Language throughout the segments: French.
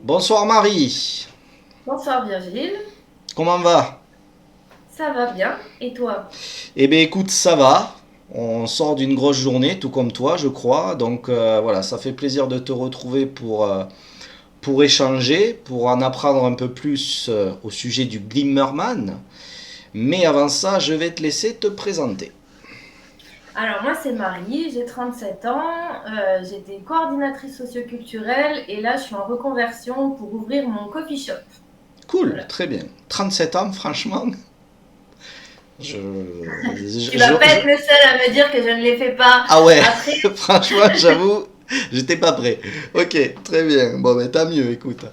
Bonsoir Marie, Bonsoir Virgile, comment va? ça va bien et toi? Eh bien écoute, ça va. On sort d'une grosse journée, tout comme toi, je crois. Donc voilà, ça fait plaisir de te retrouver pour échanger, pour en apprendre un peu plus au sujet du Glimmerman. Mais avant ça, je vais te laisser te présenter. Alors moi c'est Marie, j'ai 37 ans, j'étais coordinatrice socioculturelle et là je suis en reconversion pour ouvrir mon coffee shop. Cool, Voilà. très bien. 37 ans, franchement. Je, Tu vas pas je- être le seul à me dire que je ne l'ai fait pas. Ah ouais, Après, franchement, j'avoue, j'étais pas prêt. Ok, très bien. Bon, ben tant mieux, écoute.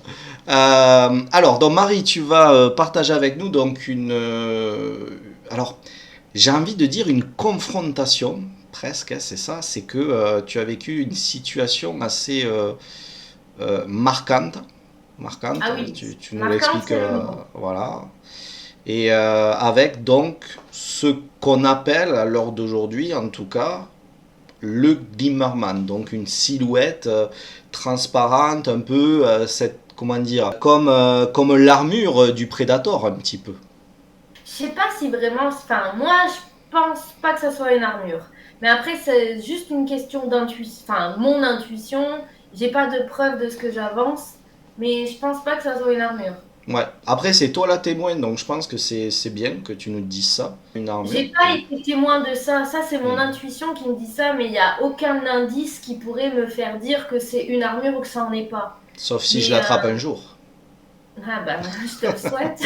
Alors, donc Marie, tu vas partager avec nous donc alors, j'ai envie de dire une confrontation, presque, hein, c'est ça. C'est que tu as vécu une situation assez marquante. Marquante, ah oui, tu nous marquante l'expliques, c'est le mot. voilà. Et avec donc ce qu'on appelle, à l'heure d'aujourd'hui en tout cas, le Glimmerman, donc une silhouette transparente, un peu, cette, comment dire, comme l'armure du Predator un petit peu. Je sais pas si vraiment, enfin moi je pense pas que ça soit une armure. Mais après c'est juste une question d'intuition, enfin mon intuition, j'ai pas de preuve de ce que j'avance, mais je pense pas que ça soit une armure. Ouais. Après, c'est toi la témoin, donc je pense que c'est bien que tu nous dises ça. Une armure. J'ai pas été témoin de ça. Ça, c'est mon intuition qui me dit ça, mais il n'y a aucun indice qui pourrait me faire dire que c'est une armure ou que ça n'en est pas. Sauf si je Mais l'attrape un jour. ah bah, je te le souhaite.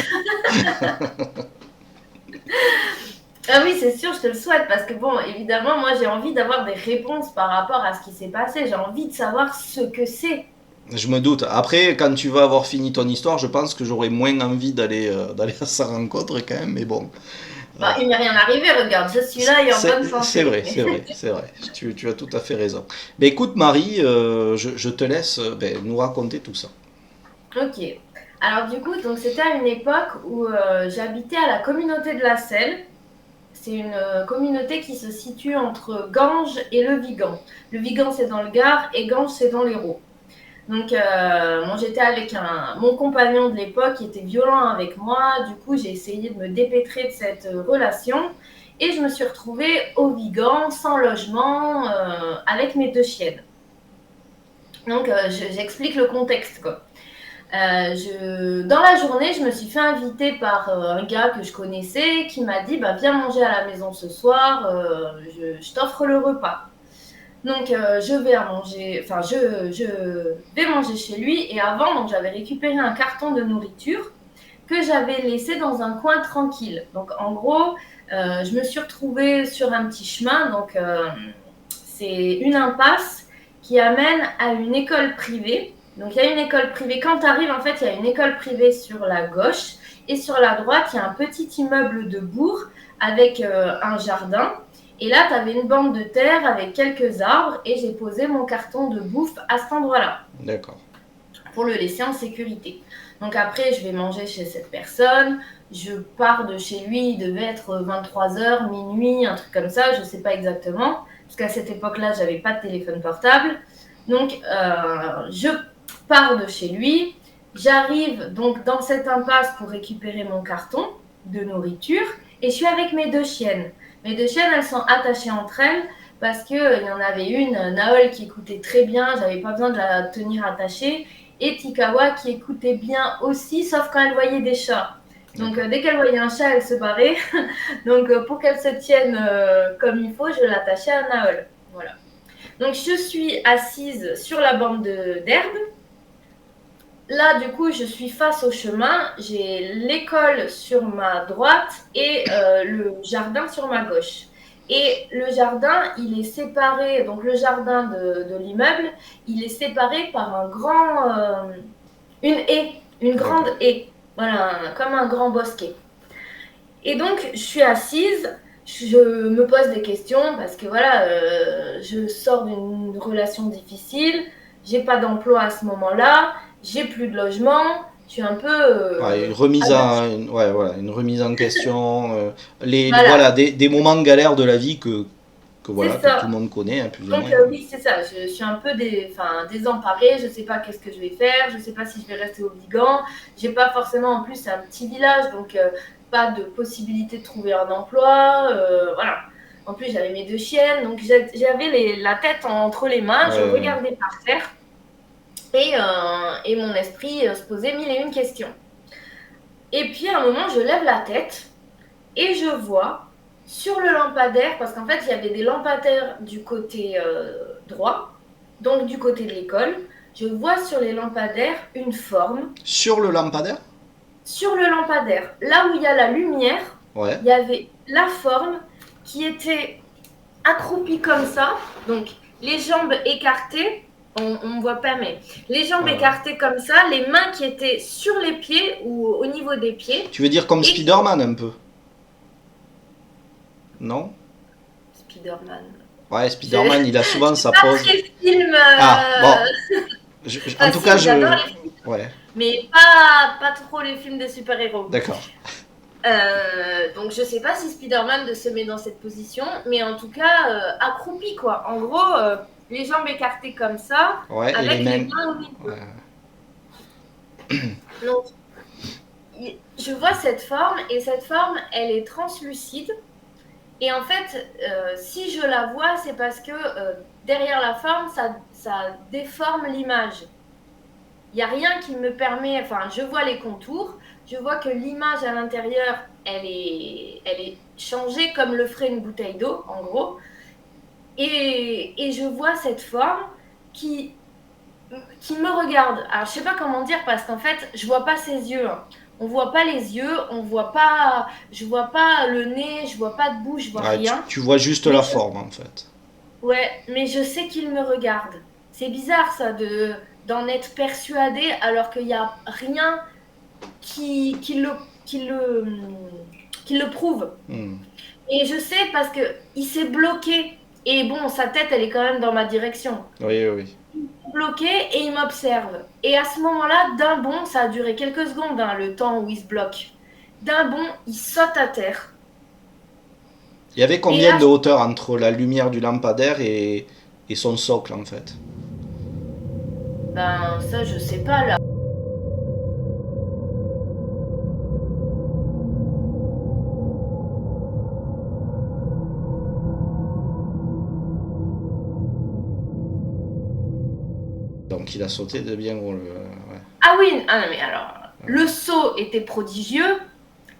Ah oui, c'est sûr, je te le souhaite parce que bon, évidemment, moi, j'ai envie d'avoir des réponses par rapport à ce qui s'est passé. J'ai envie de savoir ce que c'est. Je me doute. Après, quand tu vas avoir fini ton histoire, je pense que j'aurai moins envie d'aller à sa rencontre quand même, mais bon. Bah, il m'est rien arrivé, regarde, je suis là et en bonne C'est santé. vrai, c'est vrai, c'est vrai. Tu as tout à fait raison. Mais écoute, Marie, je te laisse nous raconter tout ça. Ok. Alors du coup, donc c'était à une époque où j'habitais à la communauté de la Selle. C'est une communauté qui se situe entre Ganges et le Vigan. Le Vigan, c'est dans le Gard et Ganges, c'est dans l'Hérault. Donc, bon, j'étais avec mon compagnon de l'époque qui était violent avec moi. Du coup, j'ai essayé de me dépêtrer de cette relation. Et je me suis retrouvée au Vigan, sans logement, avec mes deux chiennes. Donc, j'explique le contexte, quoi. Dans la journée, je me suis fait inviter par un gars que je connaissais qui m'a dit bah, viens manger à la maison ce soir, je t'offre le repas. Donc je vais à manger, enfin je vais manger chez lui et avant donc j'avais récupéré un carton de nourriture que j'avais laissé dans un coin tranquille. Donc en gros, je me suis retrouvée sur un petit chemin, donc c'est une impasse qui amène à une école privée. Donc il y a une école privée. Quand tu arrives, en fait, il y a une école privée sur la gauche et sur la droite, il y a un petit immeuble de bourg avec un jardin. Et là, tu avais une bande de terre avec quelques arbres et j'ai posé mon carton de bouffe à cet endroit-là D'accord. pour le laisser en sécurité. Donc après, je vais manger chez cette personne. Je pars de chez lui, il devait être 23h, minuit, un truc comme ça, je ne sais pas exactement, parce qu'à cette époque-là, je n'avais pas de téléphone portable. Donc, je pars de chez lui, j'arrive donc dans cette impasse pour récupérer mon carton de nourriture, et je suis avec mes deux chiennes. Mes deux chiennes, elles sont attachées entre elles, parce qu'il y en avait une, Naol, qui écoutait très bien, j'avais pas besoin de la tenir attachée, et Tikawa qui écoutait bien aussi, sauf quand elle voyait des chats. Donc dès qu'elle voyait un chat, elle se barrait. Donc pour qu'elle se tienne comme il faut, je l'attachais à Naol. Voilà. Donc je suis assise sur la bande d'herbe. Là, du coup, je suis face au chemin. J'ai l'école sur ma droite et le jardin sur ma gauche. Et le jardin, il est séparé, donc le jardin de l'immeuble, il est séparé par une haie, une grande D'accord. haie, voilà, comme un grand bosquet. Et donc, je suis assise, je me pose des questions parce que voilà, je sors d'une relation difficile, j'ai pas d'emploi à ce moment-là, j'ai plus de logement, je suis un peu Ouais, ouais, voilà, une remise en question. voilà, Voilà, des moments de galère de la vie voilà, c'est que tout le ça. monde connaît, hein, plus ou Donc moins. oui, c'est ça. Je suis un peu désemparée. Je ne sais pas qu'est-ce que je vais faire. Je ne sais pas si je vais rester au Vigan. J'ai pas forcément, en plus, c'est un petit village, donc pas de possibilité de trouver un emploi. Voilà. En plus, j'avais mes 2 chiennes, donc j'avais la tête entre les mains. Ouais, Je ouais. regardais par terre et mon esprit se posait mille et une questions. Et puis à un moment, je lève la tête et je vois sur le lampadaire, parce qu'en fait, il y avait des lampadaires du côté droit, donc du côté de l'école. Je vois sur les lampadaires une forme. Sur le lampadaire? Sur le lampadaire, là où il y a la lumière, Ouais. il y avait la forme qui était accroupie comme ça, donc les jambes écartées. On ne voit pas, mais les jambes Ouais. écartées comme ça, les mains qui étaient sur les pieds ou au niveau des pieds. Tu veux dire comme Et Spider-Man un peu? Non? Spider-Man. Ouais, Spider-Man, il a souvent sa Pas pose. très film. Ah, bon. En Enfin, tout si, cas, j'adore les films, Ouais, mais pas trop les films de super-héros. d'accord. Donc je sais pas si Spider-Man se met dans cette position, mais en tout cas accroupi quoi. En gros, les jambes écartées comme ça, Ouais, et les avec les mains. mains au milieu. Ouais. Donc je vois cette forme et cette forme, elle est translucide. Et en fait, si je la vois, c'est parce que derrière la forme, ça déforme l'image. Il n'y a rien qui me permet, enfin, je vois les contours, je vois que l'image à l'intérieur, elle est changée comme le ferait une bouteille d'eau, en gros. Et je vois cette forme qui me regarde. Alors, je sais pas comment dire, parce qu'en fait, je vois pas ses yeux. Hein. On voit pas les yeux, je vois pas le nez, je vois pas de bouche, je vois Ouais, rien. tu vois juste Mais la forme en fait. ouais, mais je sais qu'il me regarde. C'est bizarre ça d'en être persuadé alors qu'il n'y a rien qui le, qui le prouve. Hmm. Et je sais parce qu'il s'est bloqué. Et bon, sa tête, elle est quand même dans ma direction. Oui, oui. Il s'est bloqué et il m'observe. Et à ce moment-là, d'un bond, ça a duré quelques secondes, hein, le temps où il se bloque. D'un bond, il saute à terre. Il y avait Et combien là, de hauteur entre la lumière du lampadaire et son socle en fait? ben ça, je sais pas là. Donc il a sauté de bien gros. Ouais. Ah oui, ah non, mais alors, le saut était prodigieux,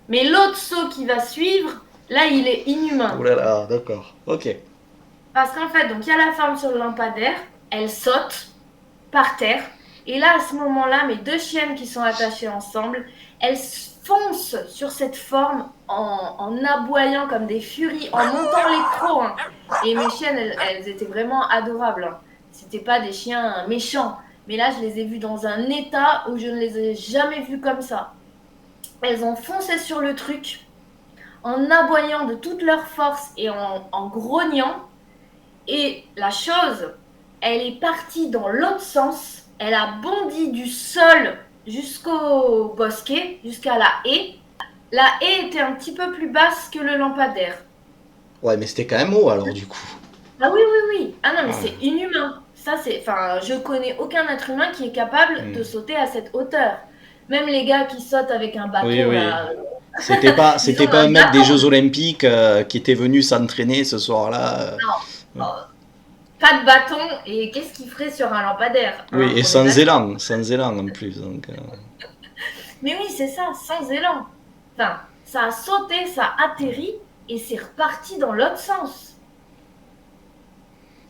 mais l'autre saut qui va suivre, là, il est Oh inhumain. là là, d'accord. Ok. Parce qu'en fait, donc il y a la femme sur le lampadaire, elle saute par terre, et là, à ce moment-là, mes 2 chiennes qui sont attachées ensemble, elles foncent sur cette forme en aboyant comme des furies, en montant les crocs. Hein. Et mes chiennes, elles étaient vraiment adorables. Hein. C'était pas des chiens méchants. Mais là, je les ai vues dans un état où je ne les ai jamais vues comme ça. Elles ont foncé sur le truc en aboyant de toute leur force et en grognant. Et la chose, elle est partie dans l'autre sens. Elle a bondi du sol jusqu'au bosquet, jusqu'à la haie. La haie était un petit peu plus basse que le lampadaire. Ouais, mais c'était quand même haut alors du coup. Ah oui, oui, oui. Ah non, mais Ouais. c'est inhumain. Ça, enfin, je connais aucun être humain qui est capable de sauter à cette hauteur. Même les gars qui sautent avec un Oui, bâton, oui. là, ils C'était ont pas un un mec des bâton. Jeux Olympiques qui était venu s'entraîner ce soir-là. Non, pas de bâton. Et qu'est-ce qu'il ferait sur un lampadaire, Oui, hein, et on est d'accord. sans élan en plus. Donc, Mais oui, c'est ça, sans élan. Enfin, ça a sauté, ça a atterri et c'est reparti dans l'autre sens.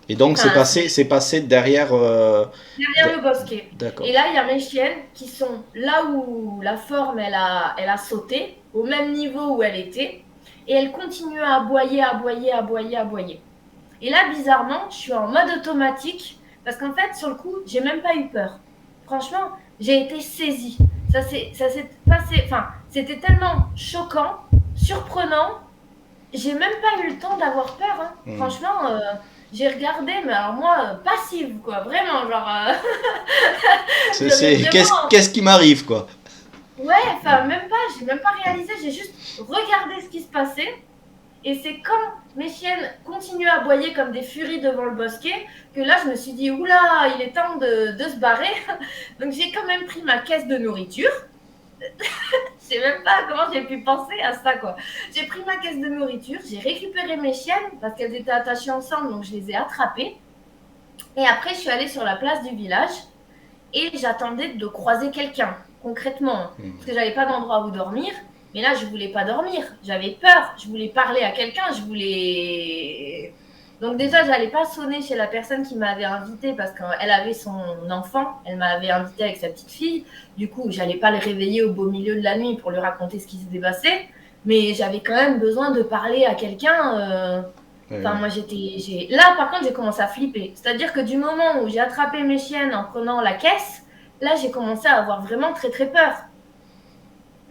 Et donc Enfin, c'est passé derrière. derrière le bosquet. Et D'accord. là, il y a mes chiennes qui sont là où la forme, elle a sauté, au même niveau où elle était. Et elle continue à aboyer, aboyer, aboyer, aboyer. Et là, bizarrement, je suis en mode automatique parce qu'en fait, sur le coup, j'ai même pas eu peur. Franchement, j'ai été saisie. Ça s'est passé. Enfin, c'était tellement choquant, surprenant. J'ai même pas eu le temps d'avoir peur. Hein. Franchement, j'ai regardé, mais alors moi, passive, quoi. Vraiment, genre. J'avais vraiment. Qu'est-ce qui m'arrive quoi? Ouais, enfin, même pas. J'ai même pas réalisé. J'ai juste regardé ce qui se passait. Et c'est quand mes chiennes continuaient à aboyer comme des furies devant le bosquet que là, je me suis dit, oula, il est temps de se barrer. Donc j'ai quand même pris ma caisse de nourriture. Je sais même pas comment j'ai pu penser à ça, quoi. J'ai pris ma caisse de nourriture, j'ai récupéré mes chiennes parce qu'elles étaient attachées ensemble, donc je les ai attrapées. Et après, je suis allée sur la place du village et j'attendais de croiser quelqu'un, concrètement, hein, parce que j'avais pas d'endroit où dormir. Mais là, je voulais pas dormir, j'avais peur, je voulais parler à quelqu'un, je voulais. Donc déjà, j'allais pas sonner chez la personne qui m'avait invitée parce qu'elle avait son enfant, elle m'avait invitée avec sa petite fille. Du coup, j'allais pas le réveiller au beau milieu de la nuit pour lui raconter ce qui s'était passé. Mais j'avais quand même besoin de parler à quelqu'un. Enfin, moi, Là, par contre, j'ai commencé à flipper. C'est-à-dire que du moment où j'ai attrapé mes chiennes en prenant la caisse, là, j'ai commencé à avoir vraiment très, très peur.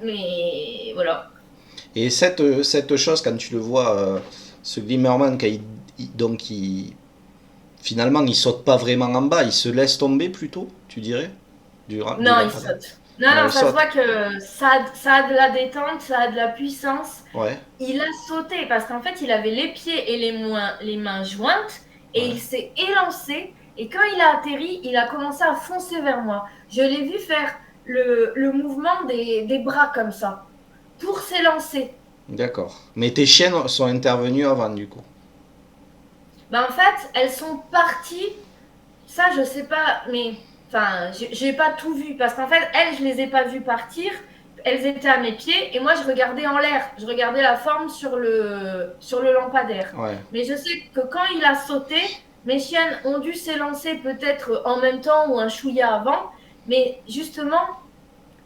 Mais voilà. Et cette chose, quand tu le vois, ce Glimmerman, donc finalement, il saute pas vraiment en bas, il se laisse tomber plutôt, tu dirais, du Non, il lampadaire. saute. Non, Ouais, non, il ça se saute. voit que ça a de la détente, ça a de la puissance. Ouais, Il a sauté parce qu'en fait, il avait les pieds et les mains jointes et ouais. il s'est élancé. Et quand il a atterri, il a commencé à foncer vers moi. Je l'ai vu faire le mouvement des bras comme ça pour s'élancer. D'accord. Mais tes chiennes sont intervenues avant, du coup. Ben, en fait, elles sont parties. Ça, je sais pas, mais enfin, j'ai pas tout vu parce qu'en fait, elles, je les ai pas vues partir. Elles étaient à mes pieds et moi, je regardais en l'air. Je regardais la forme sur le lampadaire. Ouais, Mais je sais que quand il a sauté, mes chiennes ont dû s'élancer peut-être en même temps ou un chouïa avant. Mais justement,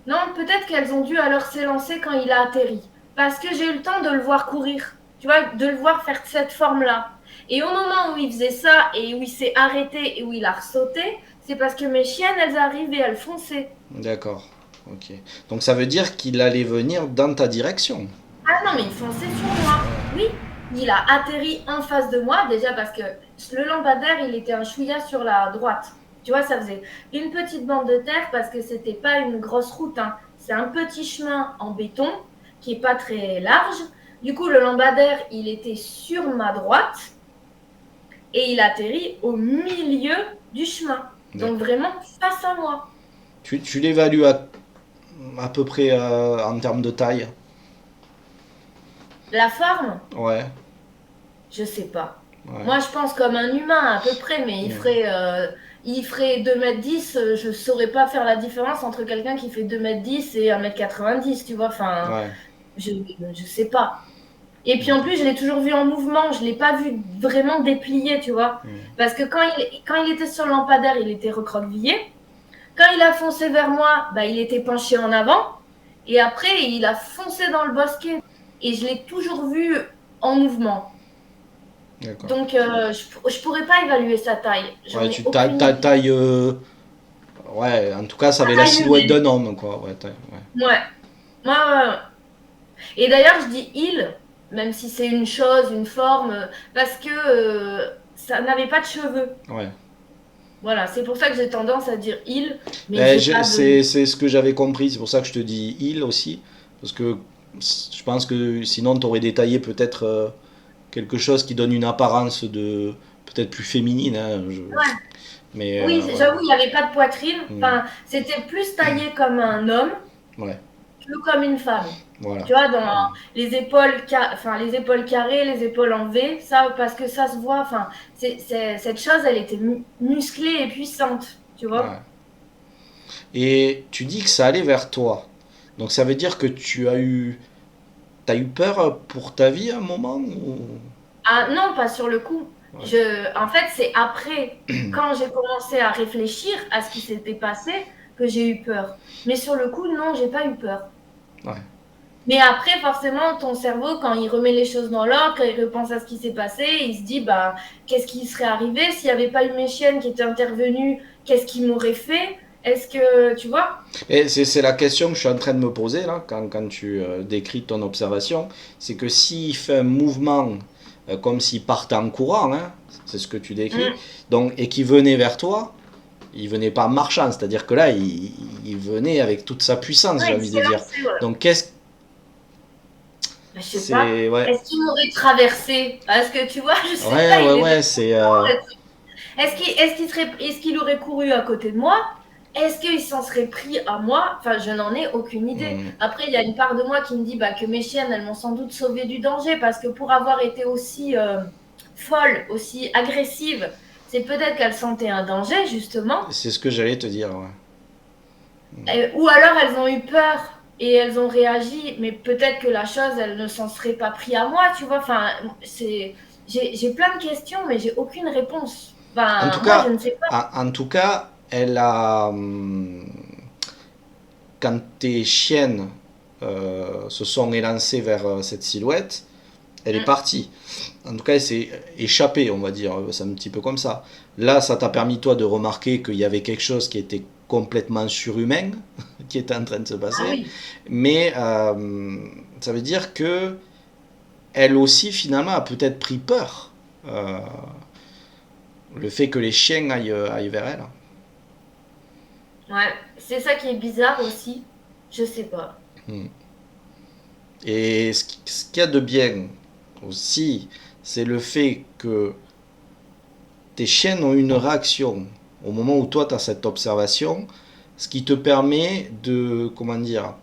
non, peut-être qu'elles ont dû alors s'élancer quand il a atterri. Parce que j'ai eu le temps de le voir courir. Tu vois, de le voir faire cette forme-là. Et au moment où il faisait ça et où il s'est arrêté et où il a ressauté, c'est parce que mes chiennes, elles arrivaient, elles fonçaient. d'accord. Ok. Donc ça veut dire qu'il allait venir dans ta direction. Ah non, mais il fonçait sur moi. Oui, il a atterri en face de moi, déjà parce que le lampadaire, il était un chouïa sur la droite. Tu vois, ça faisait une petite bande de terre parce que c'était pas une grosse route, hein. C'est un petit chemin en béton qui est pas très large. Du coup, le lampadaire, il était sur ma droite et il atterrit au milieu du chemin. Donc D'accord. vraiment face à moi. Tu l'évalues à peu près en termes de taille. La forme, Ouais, je sais pas. ouais. Moi, je pense comme un humain à peu près, mais Hmm. il ferait 2,10 m. Je saurais pas faire la différence entre quelqu'un qui fait 2,10 m et 1,90 m, tu vois. Enfin, Ouais. je, je sais pas. Et puis en Ok. plus, je l'ai toujours vu en mouvement, je l'ai pas vu vraiment déplié, tu vois. Hmm. Parce que quand il était sur le lampadaire, il était recroquevillé. Quand il a foncé vers moi, bah, il était penché en avant. Et après, il a foncé dans le bosquet. Et je l'ai toujours vu en mouvement. D'accord. Donc, je pourrais pas évaluer sa taille. J'en Ouais, ai aucune idée. taille. Ouais, en tout cas, ça avait la Taille silhouette humaine. d'un homme, quoi. Ouais, ouais. Ouais. Ouais. Et d'ailleurs, je dis il, même si c'est une chose, une forme, parce que ça n'avait pas de cheveux. Ouais. Voilà, c'est pour ça que j'ai tendance à dire il, mais Ben, j'ai pas de. c'est ce que j'avais compris, c'est pour ça que je te dis il aussi. Parce que je pense que sinon, tu aurais détaillé peut-être quelque chose qui donne une apparence de peut-être plus féminine, hein, Ouais. mais Oui, ouais. j'avoue, il n'y avait pas de poitrine. Hmm. Enfin, c'était plus taillé comme un homme Ouais, que comme une femme. voilà. Tu vois, dans Hmm. enfin, les épaules carrées, les épaules en V, ça, parce que ça se voit, enfin, cette chose, elle était musclée et puissante, tu Ouais. vois. Et tu dis que ça allait vers toi. Donc ça veut dire que t'as eu peur pour ta vie à un moment ou... Ah non, pas sur le coup. Ouais, En fait, c'est après, quand j'ai commencé à réfléchir à ce qui s'était passé, que j'ai eu peur. Mais sur le coup, non, j'ai pas eu peur. ouais, Mais après, forcément, ton cerveau, quand il remet les choses dans l'ordre, quand il repense à ce qui s'est passé, il se dit, bah, qu'est-ce qui serait arrivé s'il n'y avait pas eu mes chiennes qui étaient intervenues? Qu'est-ce qu'ils m'auraient fait? Est-ce que, tu vois? et c'est la question que je suis en train de me poser là, quand tu décris ton observation. C'est que s'il fait un mouvement comme s'il partait en courant, hein, c'est ce que tu décris, Mm. donc, et qu'il venait vers toi, il venait pas en marchant, c'est-à-dire que là, il venait avec toute sa puissance, Ouais, j'ai il envie de s'est dire. lancé, ouais. Donc, Bah, je sais pas. C'est ouais, Est-ce qu'il m'aurait traversé? Parce que tu vois, je sais ouais, pas, ouais, il était ouais, c'est est-ce qu'il aurait couru à côté de moi? Est-ce qu'il s'en serait pris à moi? Enfin, je n'en ai aucune idée. hmm, Après, il y a une part de moi qui me dit bah, que mes chiennes, elles m'ont sans doute sauvé du danger parce que pour avoir été aussi folles, aussi agressives, c'est peut-être qu'elles sentaient un danger, justement. c'est ce que j'allais te dire. Ouais. Ou alors elles ont eu peur et elles ont réagi, mais peut-être que la chose, elle ne s'en serait pas pris à moi, tu vois. Enfin, j'ai plein de questions, mais j'ai aucune réponse. En Enfin, tout moi, je cas, ne sais pas. en tout cas, elle a quand tes chiennes se sont élancées vers cette silhouette, elle est Mm. partie. En tout cas, elle s'est échappée, on va dire. C'est un petit peu comme ça. Là, ça t'a permis, toi, de remarquer qu'il y avait quelque chose qui était complètement surhumain, qui était en train de se Ah passer. oui. Mais ça veut dire que elle aussi, finalement, a peut-être pris peur. Euh, le fait que les chiens aillent vers elle. Ouais, c'est ça qui est bizarre aussi. Je sais pas. Hmm. Et ce qu'il y a de bien aussi, c'est le fait que tes chiens ont une réaction au moment où toi tu as cette observation, ce qui te permet de, comment dire,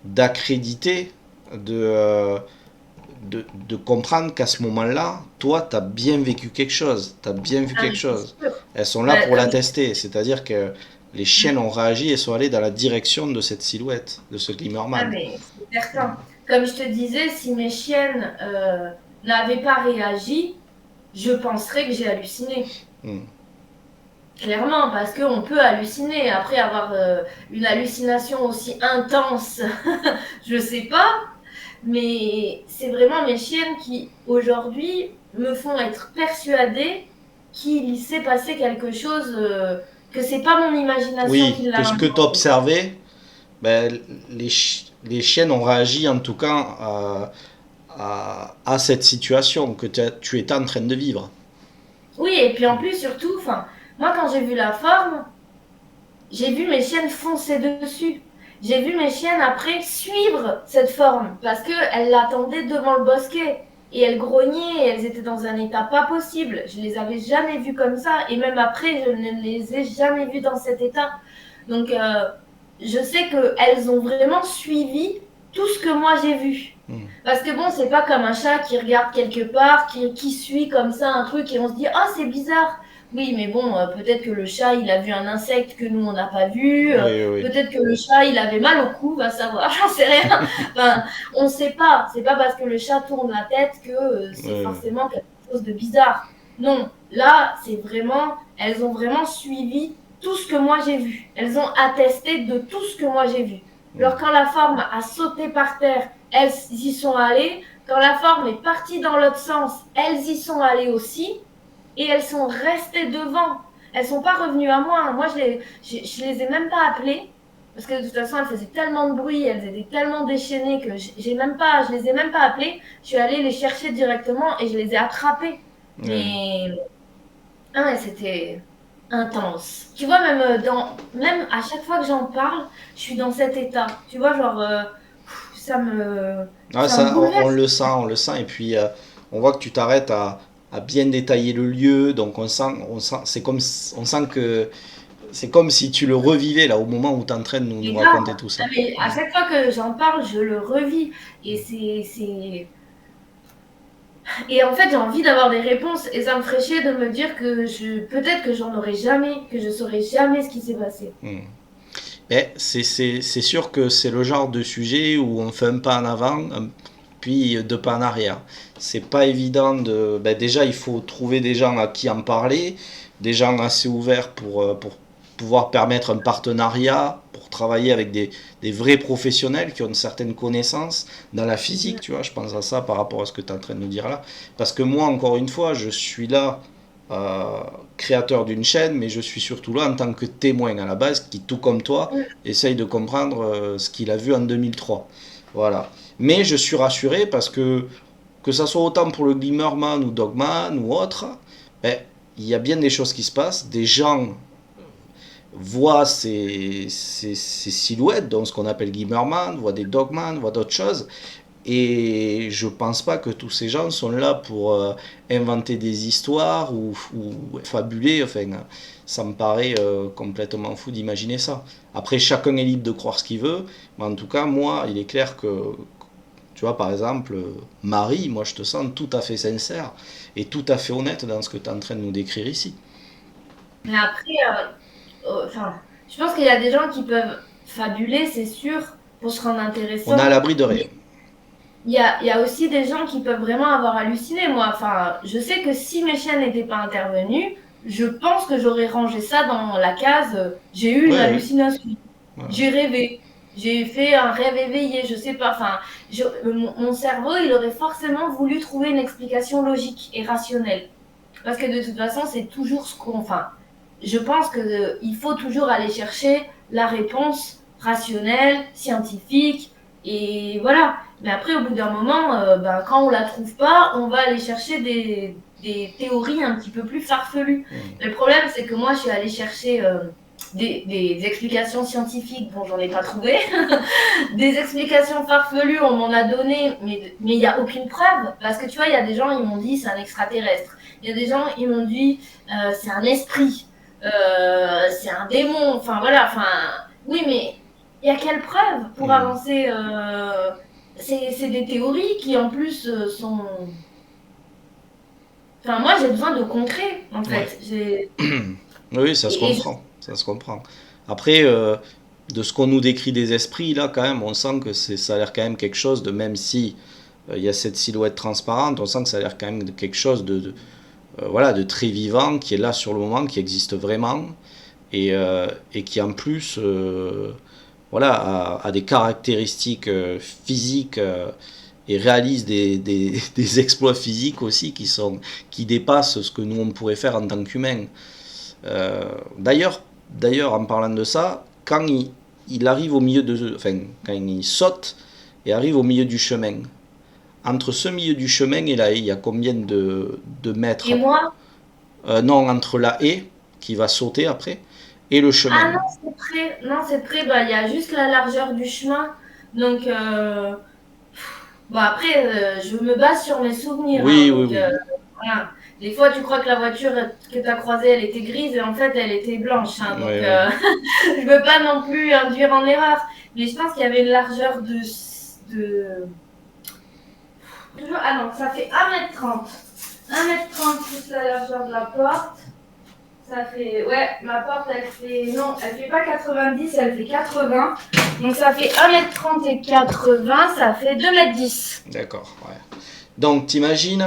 d'accréditer, de, euh, de comprendre qu'à ce moment-là, toi tu as bien vécu quelque chose, tu as bien vu Ah, quelque mais c'est chose. sûr. Elles sont là Bah, pour comme l'attester, c'est-à-dire que les chiens ont réagi et sont allés dans la direction de cette silhouette, de ce ah, Glimmerman. mais c'est certain. Comme je te disais, si mes chiennes n'avaient pas réagi, je penserais que j'ai halluciné. Hmm. Clairement, parce qu'on peut halluciner. Après avoir une hallucination aussi intense, je sais pas. Mais c'est vraiment mes chiennes qui, aujourd'hui, me font être persuadée qu'il s'est passé quelque chose, que c'est pas mon imagination Oui, qui que l'a ce que tu inventé. observais, ben, les chiennes ont réagi en tout cas à cette situation que tu étais en train de vivre. Oui, et puis en plus, surtout, enfin, moi, quand j'ai vu la forme, j'ai vu mes chiennes foncer dessus. J'ai vu mes chiennes après suivre cette forme parce qu'elles l'attendaient devant le bosquet. Et elles grognaient, et elles étaient dans un état pas possible. Je les avais jamais vues comme ça. Et même après, je ne les ai jamais vues dans cet état. Donc, je sais qu'elles ont vraiment suivi tout ce que moi j'ai vu. Hmm. Parce que bon, c'est pas comme un chat qui regarde quelque part, qui suit comme ça un truc et on se dit, oh, c'est bizarre. Oui, mais bon, peut-être que le chat, il a vu un insecte que nous, on n'a pas vu. Oui, oui. Peut-être que le chat, il avait mal au cou, va savoir, j'en sais rien. Enfin, on ne sait pas. C'est pas parce que le chat tourne la tête que c'est Oui. forcément quelque chose de bizarre. Non, là, c'est vraiment, elles ont vraiment suivi tout ce que moi j'ai vu. Elles ont attesté de tout ce que moi j'ai vu. Alors, quand la forme a sauté par terre, elles y sont allées. Quand la forme est partie dans l'autre sens, elles y sont allées aussi et elles sont restées devant. Elles sont pas revenues à moi. Moi, je les ai même pas appelées parce que de toute façon, elles faisaient tellement de bruit, elles étaient tellement déchaînées que je les ai même pas appelées. Je suis allée les chercher directement et je les ai attrapées. Oui. Mais ah ouais, c'était intense. Tu vois, même à chaque fois que j'en parle, je suis dans cet état. Tu vois, genre, ça me, Ah, ça me ça, on bouleverse. le sent, on le sent. Et puis, on voit que tu t'arrêtes à bien détailler le lieu. Donc, on sent que c'est comme si tu le revivais là au moment où tu es en train de nous C'est grave. raconter tout Ah, ça. mais à chaque fois que j'en parle, je le revis. Et et en fait, j'ai envie d'avoir des réponses. Et ça me ferait chier de me dire que peut-être que j'en aurai jamais, que je saurai jamais ce qui s'est passé. Hmm. Mais c'est sûr que c'est le genre de sujet où on fait un pas en avant, puis deux pas en arrière. C'est pas évident de. Ben déjà, il faut trouver des gens à qui en parler, des gens assez ouverts pour pouvoir permettre un partenariat, pour travailler avec des vrais professionnels qui ont une certaine connaissance dans la physique, tu vois. Je pense à ça par rapport à ce que tu es en train de nous dire là. Parce que moi, encore une fois, je suis là euh, créateur d'une chaîne, mais je suis surtout là en tant que témoin à la base, qui, tout comme toi, essaye de comprendre ce qu'il a vu en 2003. Voilà. Mais je suis rassuré parce que ça soit autant pour le Glimmerman ou Dogman ou autre, ben, il y a bien des choses qui se passent. Des gens voient ces silhouettes, donc ce qu'on appelle Glimmerman, voient des Dogman, voient d'autres choses. Et je pense pas que tous ces gens sont là pour inventer des histoires ou fabuler. Enfin, ça me paraît complètement fou d'imaginer ça. Après, chacun est libre de croire ce qu'il veut. Mais en tout cas, moi, il est clair que, tu vois, par exemple, Marie, moi, je te sens tout à fait sincère et tout à fait honnête dans ce que tu es en train de nous décrire ici. Mais après, enfin, je pense qu'il y a des gens qui peuvent fabuler, c'est sûr, pour se rendre On est à intéressant. l'abri de rien. Mais il y a aussi des gens qui peuvent vraiment avoir halluciné. Moi, enfin, je sais que si mes chiens n'étaient pas intervenus, je pense que j'aurais rangé ça dans la case j'ai eu une Ouais, ouais. hallucination, Ouais. j'ai rêvé, j'ai fait un rêve éveillé, je sais pas. Enfin, mon cerveau, il aurait forcément voulu trouver une explication logique et rationnelle. Parce que de toute façon, c'est toujours ce qu'on. Enfin, je pense qu'il faut toujours aller chercher la réponse rationnelle, scientifique, et voilà. Mais après, au bout d'un moment, ben, quand on la trouve pas, on va aller chercher des théories un petit peu plus farfelues. Mm. Mais le problème, c'est que moi, je suis allée chercher des explications scientifiques, bon, j'en ai pas trouvé. Des explications farfelues, on m'en a donné, mais il n'y a aucune preuve. Parce que tu vois, il y a des gens, ils m'ont dit c'est un extraterrestre. Il y a des gens, ils m'ont dit c'est un esprit, c'est un démon. Enfin voilà, enfin oui, mais il y a quelle preuve pour Mm. avancer c'est des théories qui en plus sont. Enfin moi j'ai besoin de concret en Ouais. fait. J'ai... Oui, ça se Et comprend. Ça se comprend. Après, de ce qu'on nous décrit des esprits, là, quand même, on sent que ça a l'air quand même quelque chose de, même si il y a cette silhouette transparente, on sent que ça a l'air quand même de quelque chose voilà, de très vivant, qui est là sur le moment, qui existe vraiment, et qui en plus voilà, a des caractéristiques physiques et réalise des exploits physiques aussi qui dépassent ce que nous on pourrait faire en tant qu'humains. D'ailleurs, en parlant de ça, quand il arrive au milieu de, enfin, quand il saute et arrive au milieu du chemin, entre ce milieu du chemin et la haie, il y a combien de mètres? et moi, Non, entre la haie qui va sauter après et le chemin. ah non, c'est près. Non, c'est près. Bah, il y a juste la largeur du chemin. Donc, bon, après, je me base sur mes souvenirs. Hein, Oui, oui, donc, oui. voilà. Des fois, tu crois que la voiture que tu as croisée, elle était grise et en fait, elle était blanche. Hein, Oui, donc, oui. je veux pas non plus induire en erreur. Mais je pense qu'il y avait une largeur de... Ah non, ça fait 1m30. 1m30 plus la largeur de la porte. Ça fait, ouais, ma porte, elle fait, non, elle fait pas 90, elle fait 80. Donc ça fait 1m30 et 80, ça fait 2m10. D'accord, ouais. Donc, t'imagines,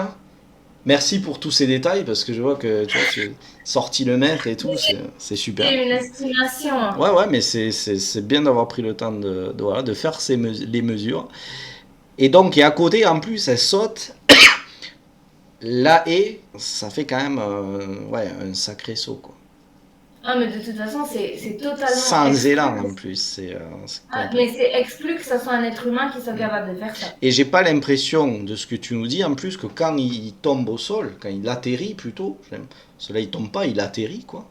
merci pour tous ces détails parce que je vois que tu vois, tu as sorti le mètre et tout, c'est super. C'est une estimation. Ouais, ouais, mais c'est bien d'avoir pris le temps voilà, de faire les mesures. Et donc, et à côté, en plus, elle saute. La haie, ça fait quand même ouais, un sacré saut, quoi. Ah, mais de toute façon, c'est totalement Sans exclu. élan en plus, c'est Ah, complet. mais c'est exclu que ce soit un être humain qui soit capable de faire ça. Et j'ai pas l'impression de ce que tu nous dis en plus que quand il tombe au sol, quand il atterrit plutôt, cela il tombe pas, il atterrit quoi.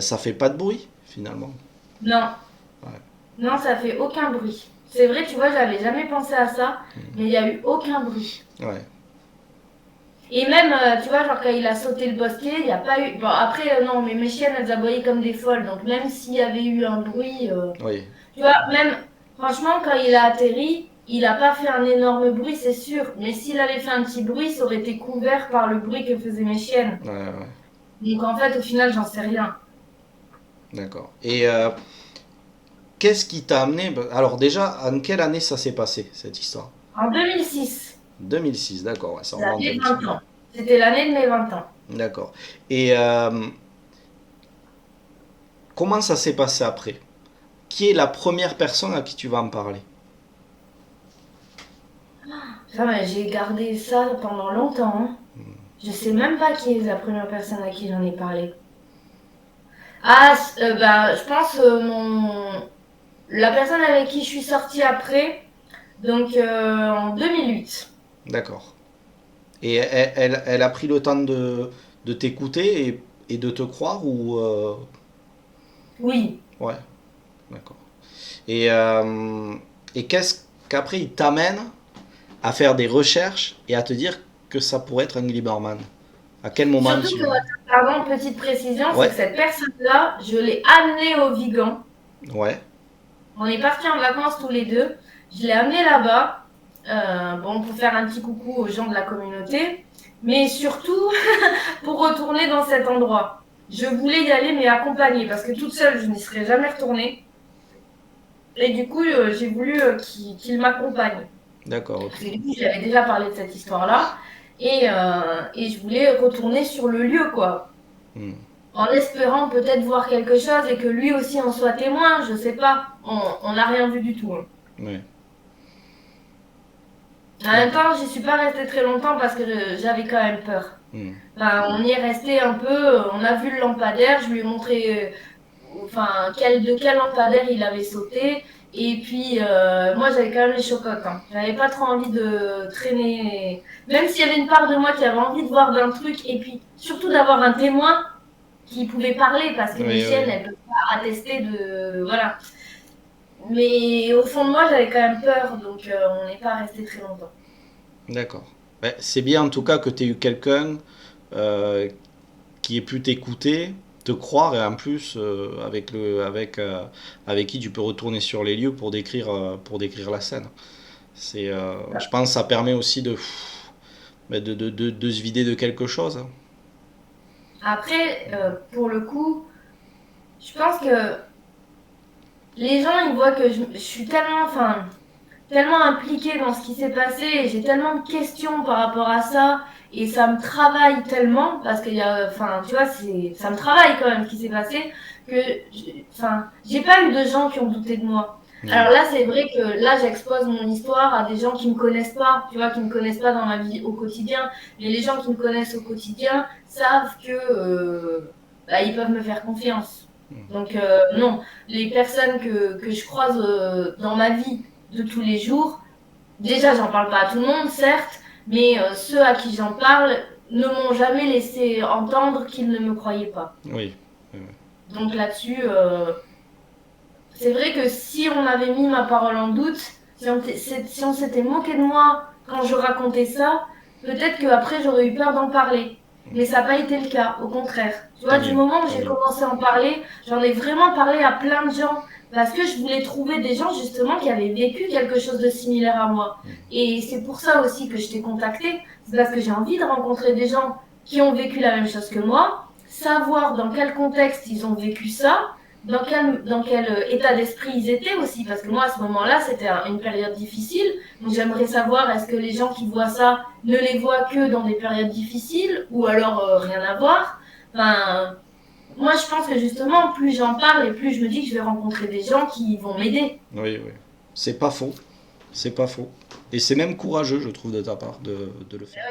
Ça fait pas de bruit finalement. Non, Ouais. non, ça fait aucun bruit. C'est vrai, tu vois, j'avais jamais pensé à ça, mais il n'y a eu aucun bruit. Ouais. Et même, tu vois, genre quand il a sauté le bosquet, il n'y a pas eu. Bon, après, non, mais mes chiennes, elles aboyaient comme des folles. Donc, même s'il y avait eu un bruit. Oui. Tu vois, même, franchement, quand il a atterri, il n'a pas fait un énorme bruit, c'est sûr. Mais s'il avait fait un petit bruit, ça aurait été couvert par le bruit que faisaient mes chiennes. Ouais, ouais. Donc, en fait, au final, j'en sais rien. D'accord. Et qu'est-ce qui t'a amené alors déjà, en quelle année ça s'est passé cette histoire? En 2006, 2006, d'accord, ouais, ça remonte un j'avais petit 20 peu. ans. C'était l'année de mes 20 ans. D'accord. Et comment ça s'est passé après? Qui est la première personne à qui tu vas en parler? Ça, mais j'ai gardé ça pendant longtemps. Hein. Je sais même pas qui est la première personne à qui j'en ai parlé. Ah, bah, je pense la personne avec qui je suis sortie après, donc en 2008. D'accord. Et elle a pris le temps de t'écouter et de te croire ou Oui. ouais, d'accord. Et, et qu'est-ce qu'après il t'amène à faire des recherches et à te dire que ça pourrait être un Glimmerman? À quel moment Surtout tu... que, pardon, petite précision, c'est Ouais, que cette personne-là, je l'ai amenée au Vigan. ouais, On est partis en vacances tous les deux. Je l'ai amenée là-bas, bon, pour faire un petit coucou aux gens de la communauté, mais surtout pour retourner dans cet endroit. Je voulais y aller, mais accompagnée, parce que toute seule, je n'y serais jamais retournée. Et du coup, j'ai voulu qu'il m'accompagne. d'accord, Parce ok. que du coup, j'avais déjà parlé de cette histoire-là. Et je voulais retourner sur le lieu, quoi. Hmm, En espérant peut-être voir quelque chose et que lui aussi en soit témoin, je sais pas. On n'a rien vu du tout, hein. ouais, En même d'accord. temps, j'y suis pas restée très longtemps parce que j'avais quand même peur. Hmm, Enfin, on y est resté un peu, on a vu le lampadaire, je lui ai montré enfin, de quel lampadaire il avait sauté. Et puis, moi, j'avais quand même les chocottes, hein. J'avais pas trop envie de traîner. Même s'il y avait une part de moi qui avait envie de voir d'un truc, et puis surtout d'avoir un témoin qui pouvait parler, parce que les oui, chiennes, oui, elles peuvent pas attester de. Voilà. Mais au fond de moi, j'avais quand même peur, donc on n'est pas resté très longtemps. d'accord. Ouais, c'est bien en tout cas que tu aies eu quelqu'un euh, qui ait pu t'écouter, te croire et en plus avec qui tu peux retourner sur les lieux pour décrire la scène. Je pense que ça permet aussi de se vider de quelque chose, hein. Après, pour le coup, je pense que les gens, ils voient que je suis tellement, enfin, tellement impliquée dans ce qui s'est passé et j'ai tellement de questions par rapport à ça et ça me travaille tellement parce qu'il y a, enfin, tu vois, ça me travaille quand même ce qui s'est passé que, enfin, j'ai pas eu de gens qui ont douté de moi. Ouais, Alors là, c'est vrai que là, j'expose mon histoire à des gens qui me connaissent pas, tu vois, qui me connaissent pas dans ma vie au quotidien. Mais les gens qui me connaissent au quotidien savent que, bah, ils peuvent me faire confiance. Donc non, les personnes que je croise dans ma vie de tous les jours. Déjà, j'en parle pas à tout le monde, certes, mais ceux à qui j'en parle ne m'ont jamais laissé entendre qu'ils ne me croyaient pas. oui, Donc là-dessus, c'est vrai que si on avait mis ma parole en doute, si on s'était moqué de moi quand je racontais ça, peut-être qu'après j'aurais eu peur d'en parler. Mais ça n'a pas été le cas, au contraire. Tu vois, tant du mieux, moment où tant j'ai mieux. commencé à en parler, j'en ai vraiment parlé à plein de gens. Parce que je voulais trouver des gens justement qui avaient vécu quelque chose de similaire à moi. Et c'est pour ça aussi que je t'ai contacté. C'est parce que j'ai envie de rencontrer des gens qui ont vécu la même chose que moi, savoir dans quel contexte ils ont vécu ça, dans quel état d'esprit ils étaient aussi. Parce que moi, à ce moment-là, c'était une période difficile. Donc j'aimerais savoir, est-ce que les gens qui voient ça ne les voient que dans des périodes difficiles ou alors rien à voir. Enfin, moi, je pense que justement, plus j'en parle et plus je me dis que je vais rencontrer des gens qui vont m'aider. Oui, oui. C'est pas faux, c'est pas faux. Et c'est même courageux, je trouve, de ta part de le faire.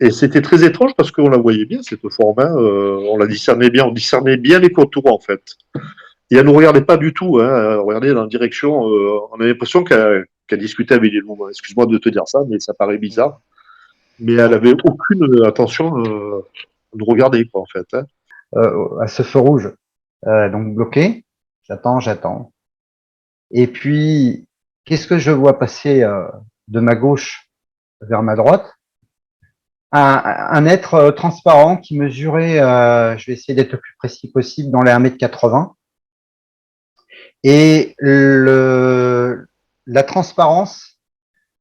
Et c'était très étrange parce qu'on la voyait bien, cette forme, hein, on la discernait bien, on discernait bien les contours en fait. Et elle ne nous regardait pas du tout, hein, elle regardait dans la direction, on a l'impression qu'elle discutait avec les loups. Excuse-moi de te dire ça, mais ça paraît bizarre. Mais elle Non. avait aucune attention de regarder, quoi, en fait, hein. À ce feu rouge. Donc bloqué, j'attends. Et puis, qu'est-ce que je vois passer de ma gauche vers ma droite? Un être transparent qui mesurait, je vais essayer d'être le plus précis possible, dans les 1,80 m. Et la transparence,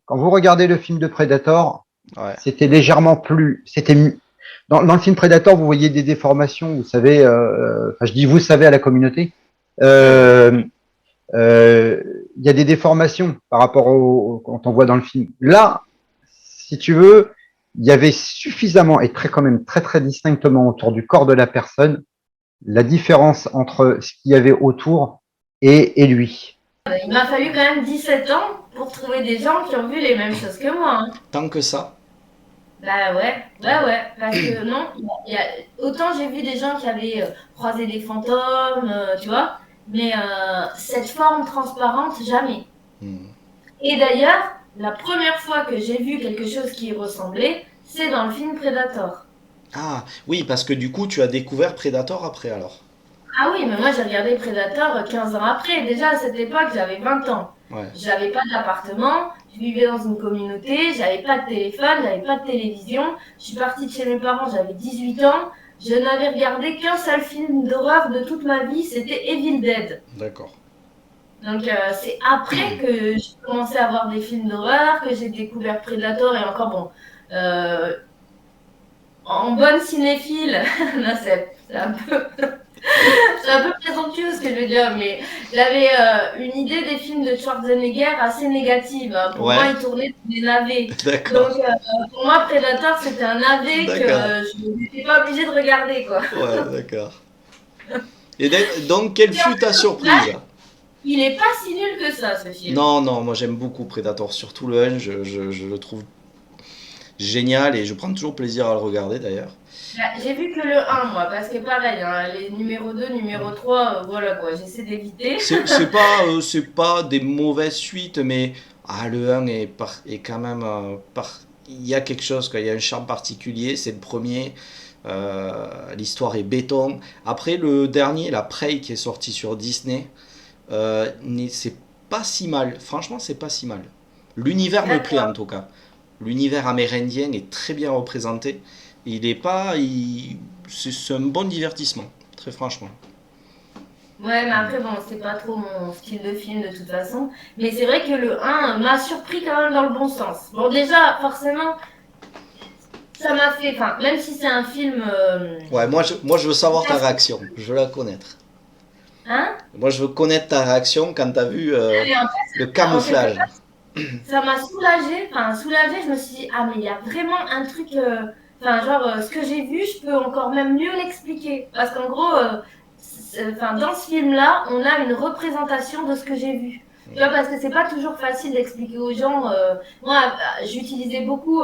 quand vous regardez le film de Predator, Ouais. c'était légèrement plus... Dans le film Predator, vous voyez des déformations, vous savez, je dis vous savez à la communauté, il y a des déformations par rapport quand on voit dans le film. Là, si tu veux, il y avait suffisamment et quand même très très distinctement autour du corps de la personne la différence entre ce qu'il y avait autour et lui. Il m'a fallu quand même 17 ans pour trouver des gens qui ont vu les mêmes choses que moi, hein. Tant que ça. Bah ouais, parce que non, autant j'ai vu des gens qui avaient croisé des fantômes, tu vois, mais cette forme transparente, jamais. Hmm. Et d'ailleurs, la première fois que j'ai vu quelque chose qui y ressemblait, c'est dans le film Predator. Ah, oui, parce que du coup, tu as découvert Predator après alors. Ah oui, mais moi j'ai regardé Predator 15 ans après. Déjà à cette époque, j'avais 20 ans. Ouais. J'avais pas d'appartement, Je vivais dans une communauté, j'avais pas de téléphone, j'avais pas de télévision. Je suis partie de chez mes parents, j'avais 18 ans. Je n'avais regardé qu'un seul film d'horreur de toute ma vie, c'était Evil Dead. D'accord. Donc c'est après que j'ai commencé à voir des films d'horreur, que j'ai découvert Predator et encore bon. En bonne cinéphile, là c'est un peu c'est un peu présomptueux ce que je veux dire, mais j'avais une idée des films de Schwarzenegger assez négative. Pour Ouais. moi, il tournait dans des navets. D'accord. Donc pour moi, Predator c'était un navet que D'accord. je n'étais pas obligée de regarder quoi. Ouais, d'accord. Et donc, quelle fut ta surprise? Il est pas si nul que ça ce film. Non, non, moi j'aime beaucoup Predator, surtout le 1, je le trouve génial et je prends toujours plaisir à le regarder d'ailleurs. J'ai vu que le 1 moi, parce que pareil, hein, les numéro 2, numéro 3, voilà quoi, j'essaie d'éviter. C'est pas des mauvaises suites, mais le 1 est quand même. Il y a quelque chose, quoi. Il y a un charme particulier, c'est le premier. L'histoire est béton. Après, le dernier, la Prey, qui est sorti sur Disney, c'est pas si mal. Franchement, c'est pas si mal. L'univers me plaît en tout cas. L'univers amérindien est très bien représenté. Il est pas. C'est un bon divertissement, très franchement. Ouais, mais après, bon, c'est pas trop mon style de film de toute façon. Mais c'est vrai que le 1 m'a surpris quand même dans le bon sens. Bon, déjà, forcément, ça m'a fait. Enfin, même si c'est un film. Ouais, moi je veux savoir ta réaction. Je veux la connaître. Hein? Moi je veux connaître ta réaction quand t'as vu Et en le camouflage. ça m'a soulagée. Enfin, soulagée, je me suis dit, ah, mais il y a vraiment un truc. Enfin, genre, ce que j'ai vu, je peux encore même mieux l'expliquer. Parce qu'en gros, enfin, dans ce film-là, on a une représentation de ce que j'ai vu. Tu vois, parce que c'est pas toujours facile d'expliquer aux gens. Moi, j'utilisais beaucoup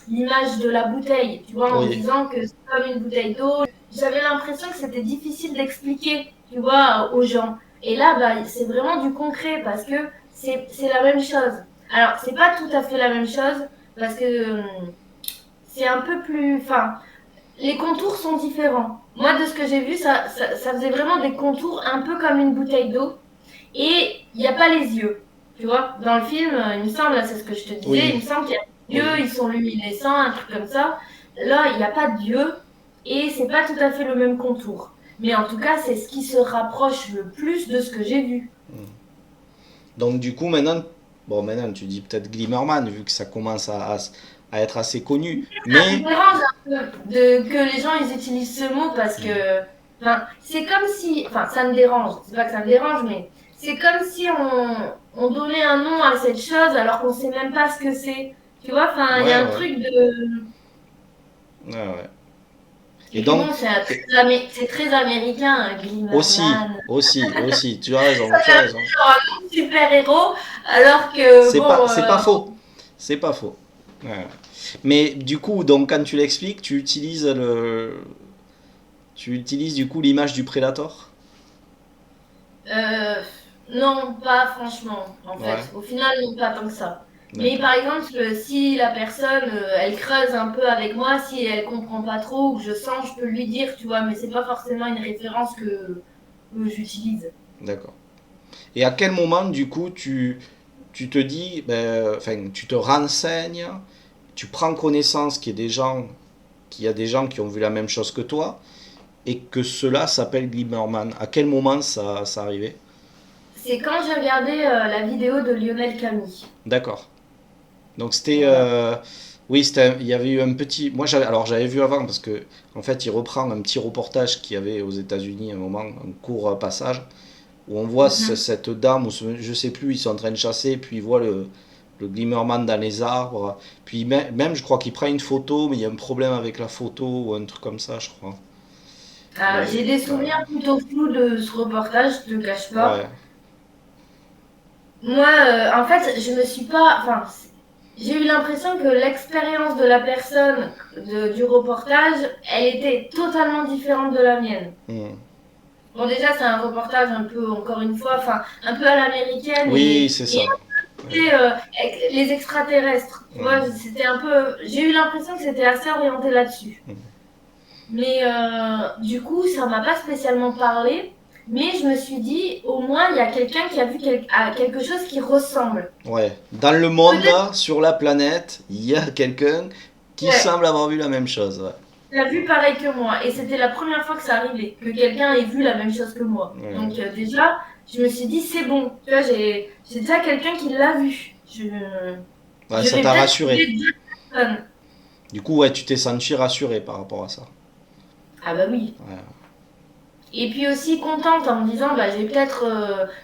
l'image de la bouteille, tu vois, en Oui. disant que c'est comme une bouteille d'eau. J'avais l'impression que c'était difficile d'expliquer, tu vois, aux gens. Et là, bah, c'est vraiment du concret parce que c'est la même chose. Alors, c'est pas tout à fait la même chose parce que c'est un peu plus. Enfin, les contours sont différents. Moi, de ce que j'ai vu, ça faisait vraiment des contours un peu comme une bouteille d'eau. Et il n'y a pas les yeux. Tu vois, dans le film, il me semble, c'est ce que je te disais, Oui. il me semble qu'il y a des yeux, Oui. ils sont luminescents, un truc comme ça. Là, il n'y a pas d'yeux et c'est pas tout à fait le même contour. Mais en tout cas, c'est ce qui se rapproche le plus de ce que j'ai vu. Donc du coup maintenant tu dis peut-être Glimmerman vu que ça commence à être assez connu. Ça me Mais dérange un peu que les gens ils utilisent ce mot parce que enfin, c'est comme si, enfin ça me dérange, c'est pas que ça me dérange, mais c'est comme si on donnait un nom à cette chose alors qu'on sait même pas ce que c'est. Tu vois, enfin il y a un ouais. truc de. Ouais. Et Et puis donc bon, c'est très américain, hein, Glimmerman. aussi, tu as raison, tu as raison. Super héros, alors que C'est bon. pas faux. C'est pas faux. Ouais. Mais du coup, donc quand tu l'expliques, tu utilises du coup l'image du Predator. Non, pas franchement, en fait. Ouais. Au final, non, pas tant que ça. Mais D'accord. par exemple, si la personne, elle creuse un peu avec moi, si elle comprend pas trop ou que je sens, je peux lui dire, tu vois, mais c'est pas forcément une référence que j'utilise. D'accord. Et à quel moment du coup tu te dis, enfin tu te renseignes, tu prends connaissance qu'il y a des gens qui ont vu la même chose que toi et que cela s'appelle Glimmerman. À quel moment ça arrivait? C'est quand j'ai regardé la vidéo de Lionel Camille. D'accord. Donc c'était Voilà. oui, il y avait eu un petit. Moi j'avais vu avant parce que en fait il reprend un petit reportage qu'il y avait aux États-Unis à un moment, un court passage où on voit Mhm. cette dame, ou je sais plus, ils sont en train de chasser, puis ils voient le Glimmerman dans les arbres. Puis même, je crois qu'il prend une photo, mais il y a un problème avec la photo ou un truc comme ça, je crois. J'ai des souvenirs plutôt flous de ce reportage, je te cache pas. Ouais. Moi, en fait, je me suis pas. Enfin, j'ai eu l'impression que l'expérience de la personne du reportage, elle était totalement différente de la mienne. Hmm. Bon, déjà, c'est un reportage un peu, encore une fois, enfin, un peu à l'américaine Oui, c'est et ça. c'était, avec les extraterrestres. Tu vois, c'était un peu. J'ai eu l'impression que c'était assez orienté là-dessus. Mais du coup, ça m'a pas spécialement parlé. mais je me suis dit, au moins, il y a quelqu'un qui a vu quelque chose qui ressemble. Ouais. Dans le monde, Peut-être là, sur la planète, il y a quelqu'un qui ouais, semble avoir vu la même chose. Ouais. il a vu pareil que moi. Et c'était la première fois que ça arrivait, que quelqu'un ait vu la même chose que moi. Ouais. Donc déjà, je me suis dit, c'est bon. Tu vois, j'ai déjà quelqu'un qui l'a vu. Ouais, Je ça vais t'a peut-être rassuré. trouver deux personnes. Du coup, ouais, tu t'es senti rassuré par rapport à ça. Ah bah oui. Ouais. Et puis aussi contente en me disant, bah, je vais peut-être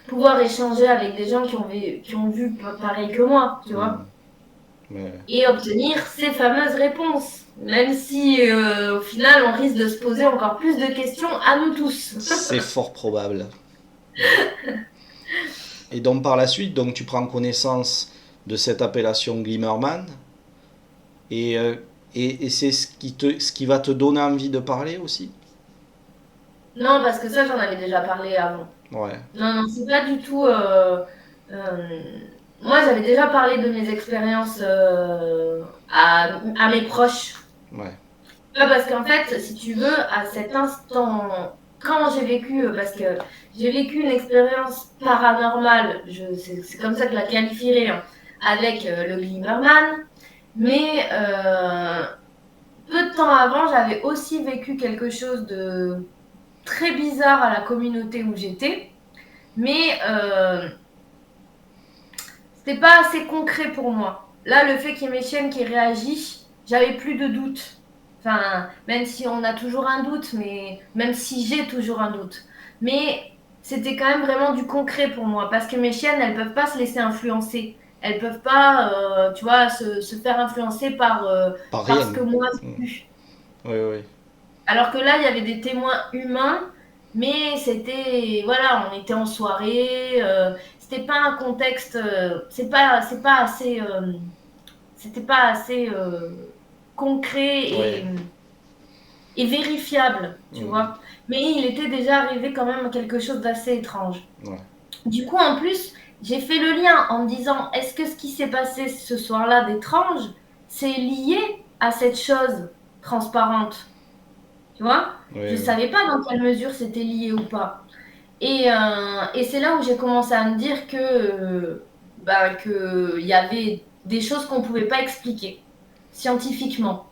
pouvoir échanger avec des gens qui ont vu pareil que moi, tu vois. Mais Et obtenir ces fameuses réponses. Même si au final, on risque de se poser encore plus de questions à nous tous. c'est fort probable. Et donc par la suite, donc tu prends connaissance de cette appellation Glimmerman et, euh, et c'est ce qui va te donner envie de parler aussi. Non, parce que ça, j'en avais déjà parlé avant. Ouais, Non, non, c'est pas du tout. Euh, Moi, j'avais déjà parlé de mes expériences à mes proches. ouais, Ouais, parce qu'en fait, si tu veux, à cet instant, quand j'ai vécu, parce que j'ai vécu une expérience paranormale, c'est comme ça que je la qualifierais, hein, avec le Glimmerman, mais peu de temps avant, j'avais aussi vécu quelque chose de très bizarre à la communauté où j'étais, mais c'était pas assez concret pour moi. Là, le fait qu'il y ait mes chaînes qui réagissent, j'avais plus de doute. Enfin, même si on a toujours un doute, mais même si j'ai toujours un doute. Mais c'était quand même vraiment du concret pour moi, parce que mes chiennes, elles peuvent pas se laisser influencer. Elles peuvent pas, tu vois, se faire influencer pas par rien. ce que moi Mm. j'ai vu. Oui, oui, Alors que là, il y avait des témoins humains, mais c'était, voilà, on était en soirée, c'était pas un contexte, c'est pas assez, c'était pas assez concret ouais. et vérifiable, tu Mm. vois. Mais il était déjà arrivé quand même quelque chose d'assez étrange. Ouais. Du coup, en plus, j'ai fait le lien en me disant, est-ce que ce qui s'est passé ce soir-là d'étrange, c'est lié à cette chose transparente? Tu vois, je Oui, ne oui. savais pas dans quelle mesure c'était lié ou pas. Et c'est là où j'ai commencé à me dire que y avait des choses qu'on ne pouvait pas expliquer scientifiquement.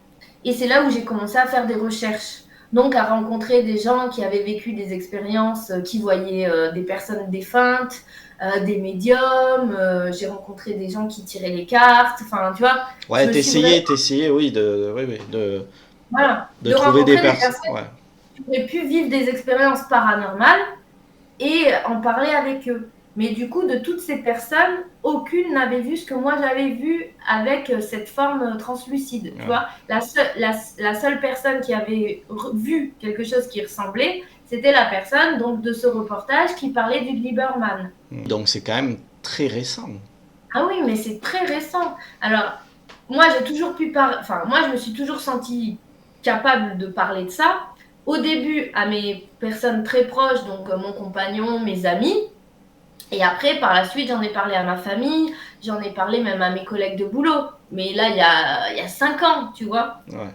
Et c'est là où j'ai commencé à faire des recherches. Donc à rencontrer des gens qui avaient vécu des expériences, qui voyaient des personnes défuntes, des médiums. J'ai rencontré des gens qui tiraient les cartes. Enfin, tu vois, je Ouais, me suis vraiment, t'essayais, oui, oui, oui, voilà, de de trouver des rencontrer des personnes. personnes Ouais. qui auraient pu vivre des expériences paranormales et en parler avec eux. Mais du coup, de toutes ces personnes, aucune n'avait vu ce que moi j'avais vu avec cette forme translucide. Tu Ouais. vois, la seule personne qui avait vu quelque chose qui ressemblait, c'était la personne donc de ce reportage qui parlait du Glimmerman. Donc c'est quand même très récent. Ah oui, mais c'est très récent. Alors, moi, j'ai toujours pu parler. Enfin, moi, je me suis toujours sentie capable de parler de ça. Au début, à mes personnes très proches, donc mon compagnon, mes amis. Et après, par la suite, j'en ai parlé à ma famille, j'en ai parlé même à mes collègues de boulot. Mais là, il y a 5 ans, tu vois. Ouais.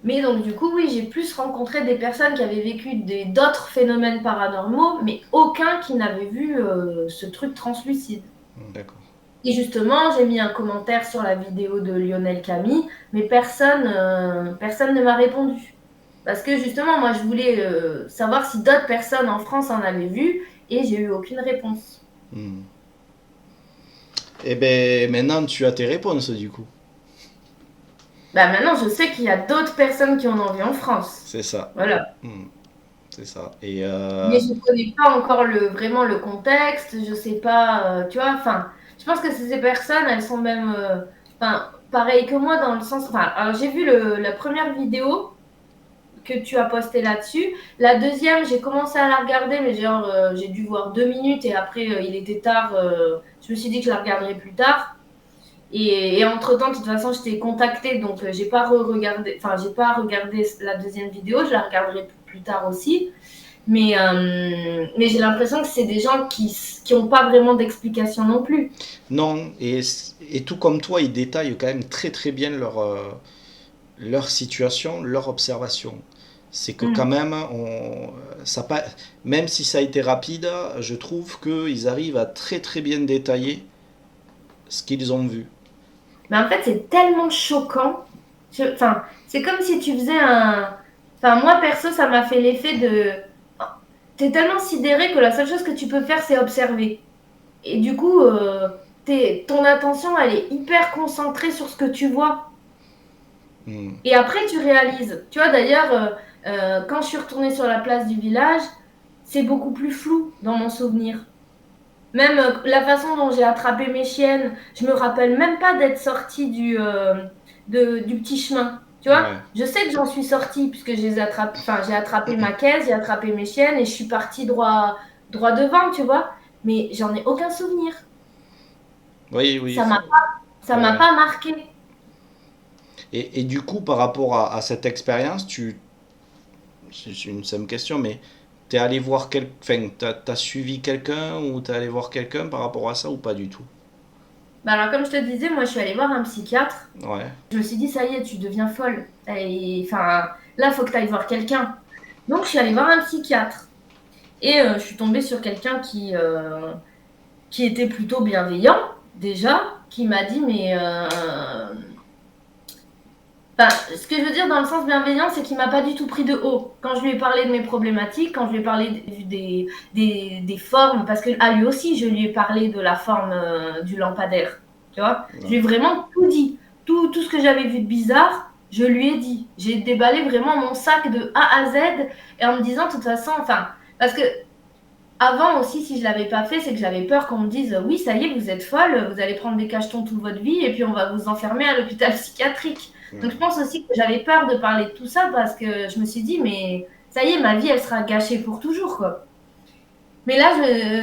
Mais donc, du coup, oui, j'ai plus rencontré des personnes qui avaient vécu d'autres phénomènes paranormaux, mais aucun qui n'avait vu ce truc translucide. D'accord. Et justement, j'ai mis un commentaire sur la vidéo de Lionel Camille, mais personne ne m'a répondu. Parce que justement, moi, je voulais savoir si d'autres personnes en France en avaient vu, et j'ai eu aucune réponse. Hmm. Et ben maintenant tu as tes réponses du coup. Bah maintenant, je sais qu'il y a d'autres personnes qui en ont vu en France. C'est ça. Voilà. Hmm. C'est ça. Et Mais je ne connais pas encore vraiment le contexte, je sais pas, tu vois, enfin, je pense que ces personnes, elles sont même, enfin, pareilles que moi dans le sens, enfin, alors j'ai vu la première vidéo que tu as postée là-dessus, la deuxième, j'ai commencé à la regarder, mais genre, j'ai dû voir 2 minutes et après, il était tard, je me suis dit que je la regarderais plus tard. Et entre-temps, de toute façon, je t'ai contacté, donc j'ai pas regardé la deuxième vidéo, je la regarderai plus tard aussi. Mais j'ai l'impression que c'est des gens qui ont pas vraiment d'explication non plus. non, et tout comme toi, ils détaillent quand même très très bien leur situation, leur observation. c'est que quand même, même si ça a été rapide, je trouve qu'ils arrivent à très très bien détailler ce qu'ils ont vu. Mais en fait, c'est tellement choquant. Enfin, c'est comme si tu faisais un. Enfin, moi, perso, ça m'a fait l'effet de. T'es tellement sidéré que la seule chose que tu peux faire, c'est observer. Et du coup, ton attention, elle est hyper concentrée sur ce que tu vois. Hmm. Et après, tu réalises. Tu vois, d'ailleurs, quand je suis retournée sur la place du village, c'est beaucoup plus flou dans mon souvenir. Même la façon dont j'ai attrapé mes chiennes, je me rappelle même pas d'être sortie du petit chemin. Tu vois, Ouais. je sais que j'en suis sortie puisque j'ai attrapé ma caisse, j'ai attrapé mes chiennes et je suis partie droit devant, tu vois. Mais j'en ai aucun souvenir. Oui, oui. Ça m'a Ouais. pas marqué. Et du coup, par rapport à cette expérience, c'est une simple question, mais t'es allé voir enfin, t'as suivi quelqu'un ou t'es allé voir quelqu'un par rapport à ça ou pas du tout? Bah alors, comme je te disais, moi, je suis allée voir un psychiatre. Ouais. Je me suis dit, ça y est, tu deviens folle. Et, enfin, là, il faut que tu ailles voir quelqu'un. Donc, je suis allée voir un psychiatre. Et je suis tombée sur quelqu'un qui était plutôt bienveillant, déjà, qui m'a dit, mais... Enfin, ce que je veux dire dans le sens bienveillant, c'est qu'il m'a pas du tout pris de haut. Quand je lui ai parlé de mes problématiques, quand je lui ai parlé des formes, parce que à lui aussi, je lui ai parlé de la forme du lampadaire. Tu vois, je lui ai vraiment tout dit. Tout ce que j'avais vu de bizarre, je lui ai dit. J'ai déballé vraiment mon sac de A à Z et en me disant, de toute façon, enfin, parce que avant aussi, si je l'avais pas fait, c'est que j'avais peur qu'on me dise, oui, ça y est, vous êtes folle, vous allez prendre des cachetons toute votre vie et puis on va vous enfermer à l'hôpital psychiatrique. Donc je pense aussi que j'avais peur de parler de tout ça parce que je me suis dit, mais ça y est, ma vie, elle sera gâchée pour toujours, quoi. Mais là,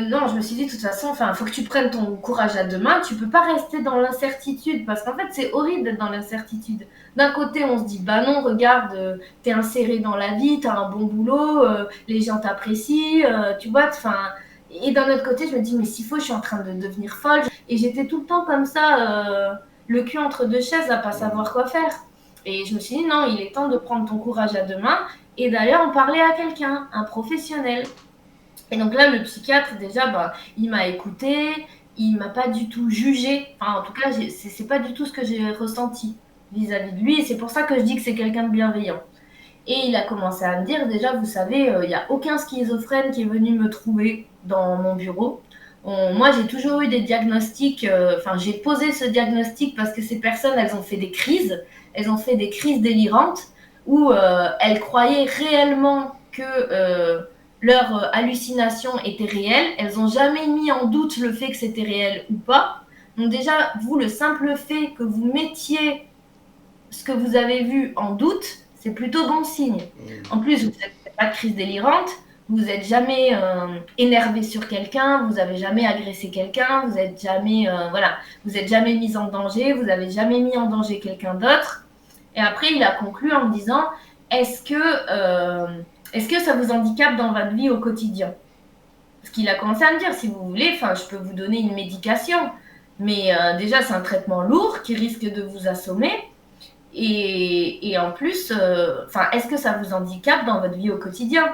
non, je me suis dit, de toute façon, enfin, faut que tu prennes ton courage à deux mains. Tu peux pas rester dans l'incertitude parce qu'en fait, c'est horrible d'être dans l'incertitude. D'un côté, on se dit, bah non, regarde, t'es inséré dans la vie, t'as un bon boulot, les gens t'apprécient, tu vois, enfin. Et d'un autre côté, je me dis, mais s'il faut, je suis en train de devenir folle. Et j'étais tout le temps comme ça, le cul entre deux chaises, à pas savoir quoi faire. Et je me suis dit, non, il est temps de prendre ton courage à deux mains et d'aller en parler à quelqu'un, un professionnel. Et donc là, le psychiatre, déjà, bah, il m'a écouté, il m'a pas du tout jugé. Enfin, en tout cas, c'est pas du tout ce que j'ai ressenti vis-à-vis de lui. Et c'est pour ça que je dis que c'est quelqu'un de bienveillant. Et il a commencé à me dire, déjà, vous savez, il n'y a aucun schizophrène qui est venu me trouver dans mon bureau. Moi, j'ai toujours eu des diagnostics, enfin, j'ai posé ce diagnostic parce que ces personnes, elles ont fait des crises, elles ont fait des crises délirantes où elles croyaient réellement que leur hallucination était réelle. Elles n'ont jamais mis en doute le fait que c'était réel ou pas. Donc déjà, vous, le simple fait que vous mettiez ce que vous avez vu en doute, c'est plutôt bon signe. En plus, vous n'avez pas de crise délirante, vous n'êtes jamais énervé sur quelqu'un, vous n'avez jamais agressé quelqu'un, vous n'êtes jamais, voilà, vous êtes jamais mis en danger, vous n'avez jamais mis en danger quelqu'un d'autre. Et après, il a conclu en me disant, est-ce que ça vous handicape dans votre vie au quotidien? Parce qu'il a commencé à me dire, si vous voulez, je peux vous donner une médication. Mais déjà, c'est un traitement lourd qui risque de vous assommer. Et en plus, est-ce que ça vous handicape dans votre vie au quotidien?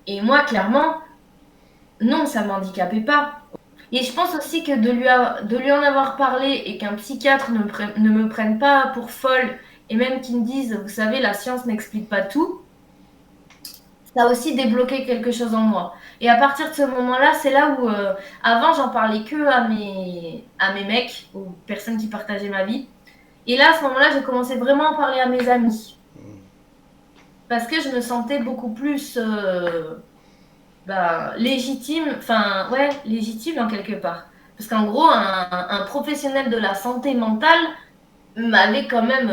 Et moi, clairement, non, ça ne m'handicapait pas. Et je pense aussi que de lui en avoir parlé et qu'un psychiatre ne me prenne pas pour folle et même qu'il me dise, vous savez, la science n'explique pas tout, ça a aussi débloqué quelque chose en moi. Et à partir de ce moment-là, c'est là où, avant, j'en parlais que à mes mecs, aux personnes qui partageaient ma vie. Et là, à ce moment-là, j'ai commencé vraiment à en parler à mes amis. Parce que je me sentais beaucoup plus légitime, légitime en quelque part. Parce qu'en gros, un professionnel de la santé mentale m'avait quand même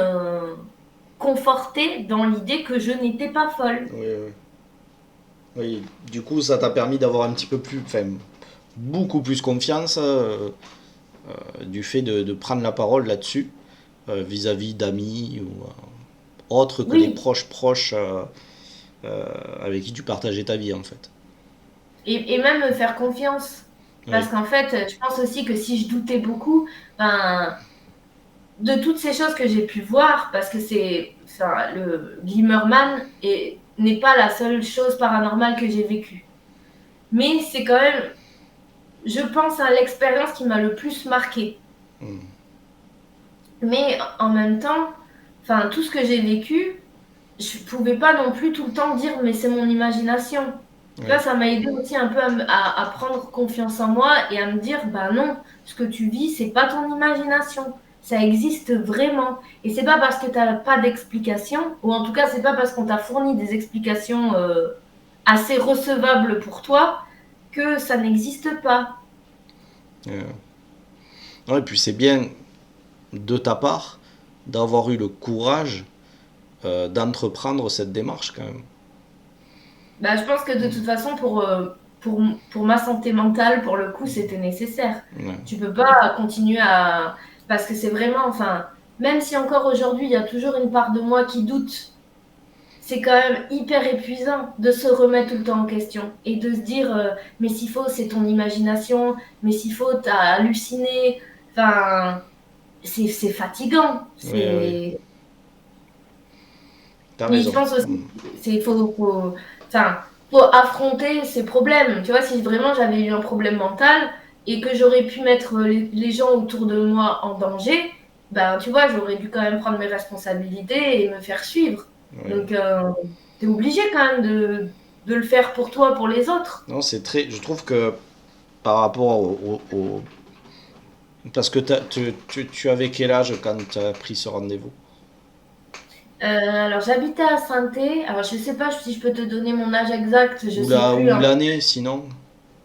conforté dans l'idée que je n'étais pas folle. Oui, oui. Oui, du coup, ça t'a permis d'avoir un petit peu plus, enfin, beaucoup plus confiance du fait de prendre la parole là-dessus, vis-à-vis d'amis ou autres que des Oui. proches avec qui tu partageais ta vie, en fait. Et même me faire confiance. Parce Oui. qu'en fait, je pense aussi que si je doutais beaucoup, de toutes ces choses que j'ai pu voir, parce que le Glimmerman n'est pas la seule chose paranormale que j'ai vécue. Mais c'est quand même, je pense, à l'expérience qui m'a le plus marquée. Mais en même temps, tout ce que j'ai vécu, je pouvais pas non plus tout le temps dire mais c'est mon imagination. Là, ça m'a aidé aussi un peu à prendre confiance en moi et à me dire bah non, ce que tu vis, c'est pas ton imagination. Ça existe vraiment. Et c'est pas parce que tu n'as pas d'explication, ou en tout cas, c'est pas parce qu'on t'a fourni des explications assez recevables pour toi que ça n'existe pas. Non, et puis c'est bien de ta part d'avoir eu le courage d'entreprendre cette démarche quand même. Bah, je pense que de toute façon, pour ma santé mentale, pour le coup, c'était nécessaire. Ouais. Tu peux pas continuer à... Parce que c'est vraiment, même si encore aujourd'hui, il y a toujours une part de moi qui doute, c'est quand même hyper épuisant de se remettre tout le temps en question et de se dire, mais s'il faut, c'est ton imagination, mais s'il faut, t'as halluciné. C'est fatigant. Ouais. T'as Mais raison. je pense aussi, faut affronter ces problèmes. Tu vois, si vraiment j'avais eu un problème mental et que j'aurais pu mettre les gens autour de moi en danger, ben tu vois, j'aurais dû quand même prendre mes responsabilités et me faire suivre. Ouais. Donc, t'es obligé quand même de le faire pour toi, pour les autres. Non, c'est très. Je trouve que par rapport parce que tu avais quel âge quand tu as pris ce rendez-vous? Alors, j'habitais à Saint-Thé. Alors, je sais pas si je peux te donner mon âge exact, je Ou sais plus. l'année sinon?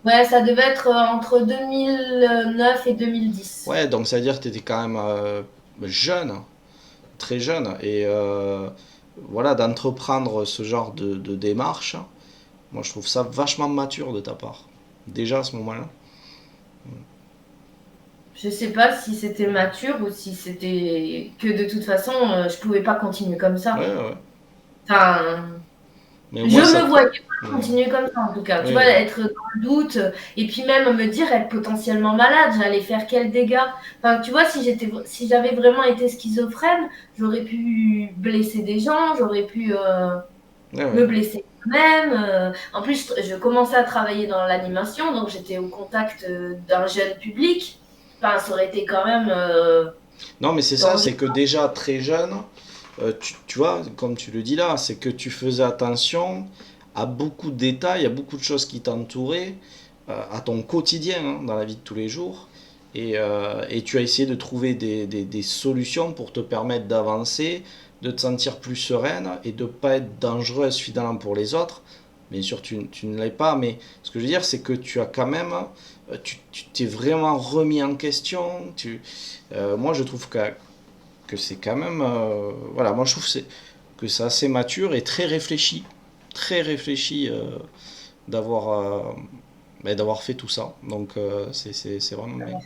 Ouais, ça devait être entre 2009 et 2010. Ouais, donc ça veut dire que tu étais quand même jeune, très jeune. Et voilà, d'entreprendre ce genre de démarche, moi je trouve ça vachement mature de ta part. Déjà à ce moment-là. Je sais pas si c'était mature ou si c'était que de toute façon, je pouvais pas continuer comme ça. Ouais. Mais au Je moins ça. me voyais pas continuer comme ça en tout cas. Oui, Tu vois, oui. être dans le doute et puis même me dire être potentiellement malade, j'allais faire quel dégât. Tu vois, si j'avais vraiment été schizophrène, j'aurais pu blesser des gens, j'aurais pu me blesser moi-même. En plus, je commençais à travailler dans l'animation, donc j'étais au contact d'un jeune public. Ça aurait été quand même. Non, mais c'est ça, c'est que déjà très jeune, tu vois, comme tu le dis là, c'est que tu faisais attention à beaucoup de détails, à beaucoup de choses qui t'entouraient, à ton quotidien, hein, dans la vie de tous les jours. Et tu as essayé de trouver des solutions pour te permettre d'avancer, de te sentir plus sereine et de ne pas être dangereuse finalement pour les autres. Bien sûr, tu ne l'es pas, mais ce que je veux dire, c'est que tu as quand même, tu t'es vraiment remis en question. Moi, je trouve que c'est quand même, voilà, moi je trouve que c'est assez mature et très réfléchi d'avoir fait tout ça. Donc c'est vraiment bien.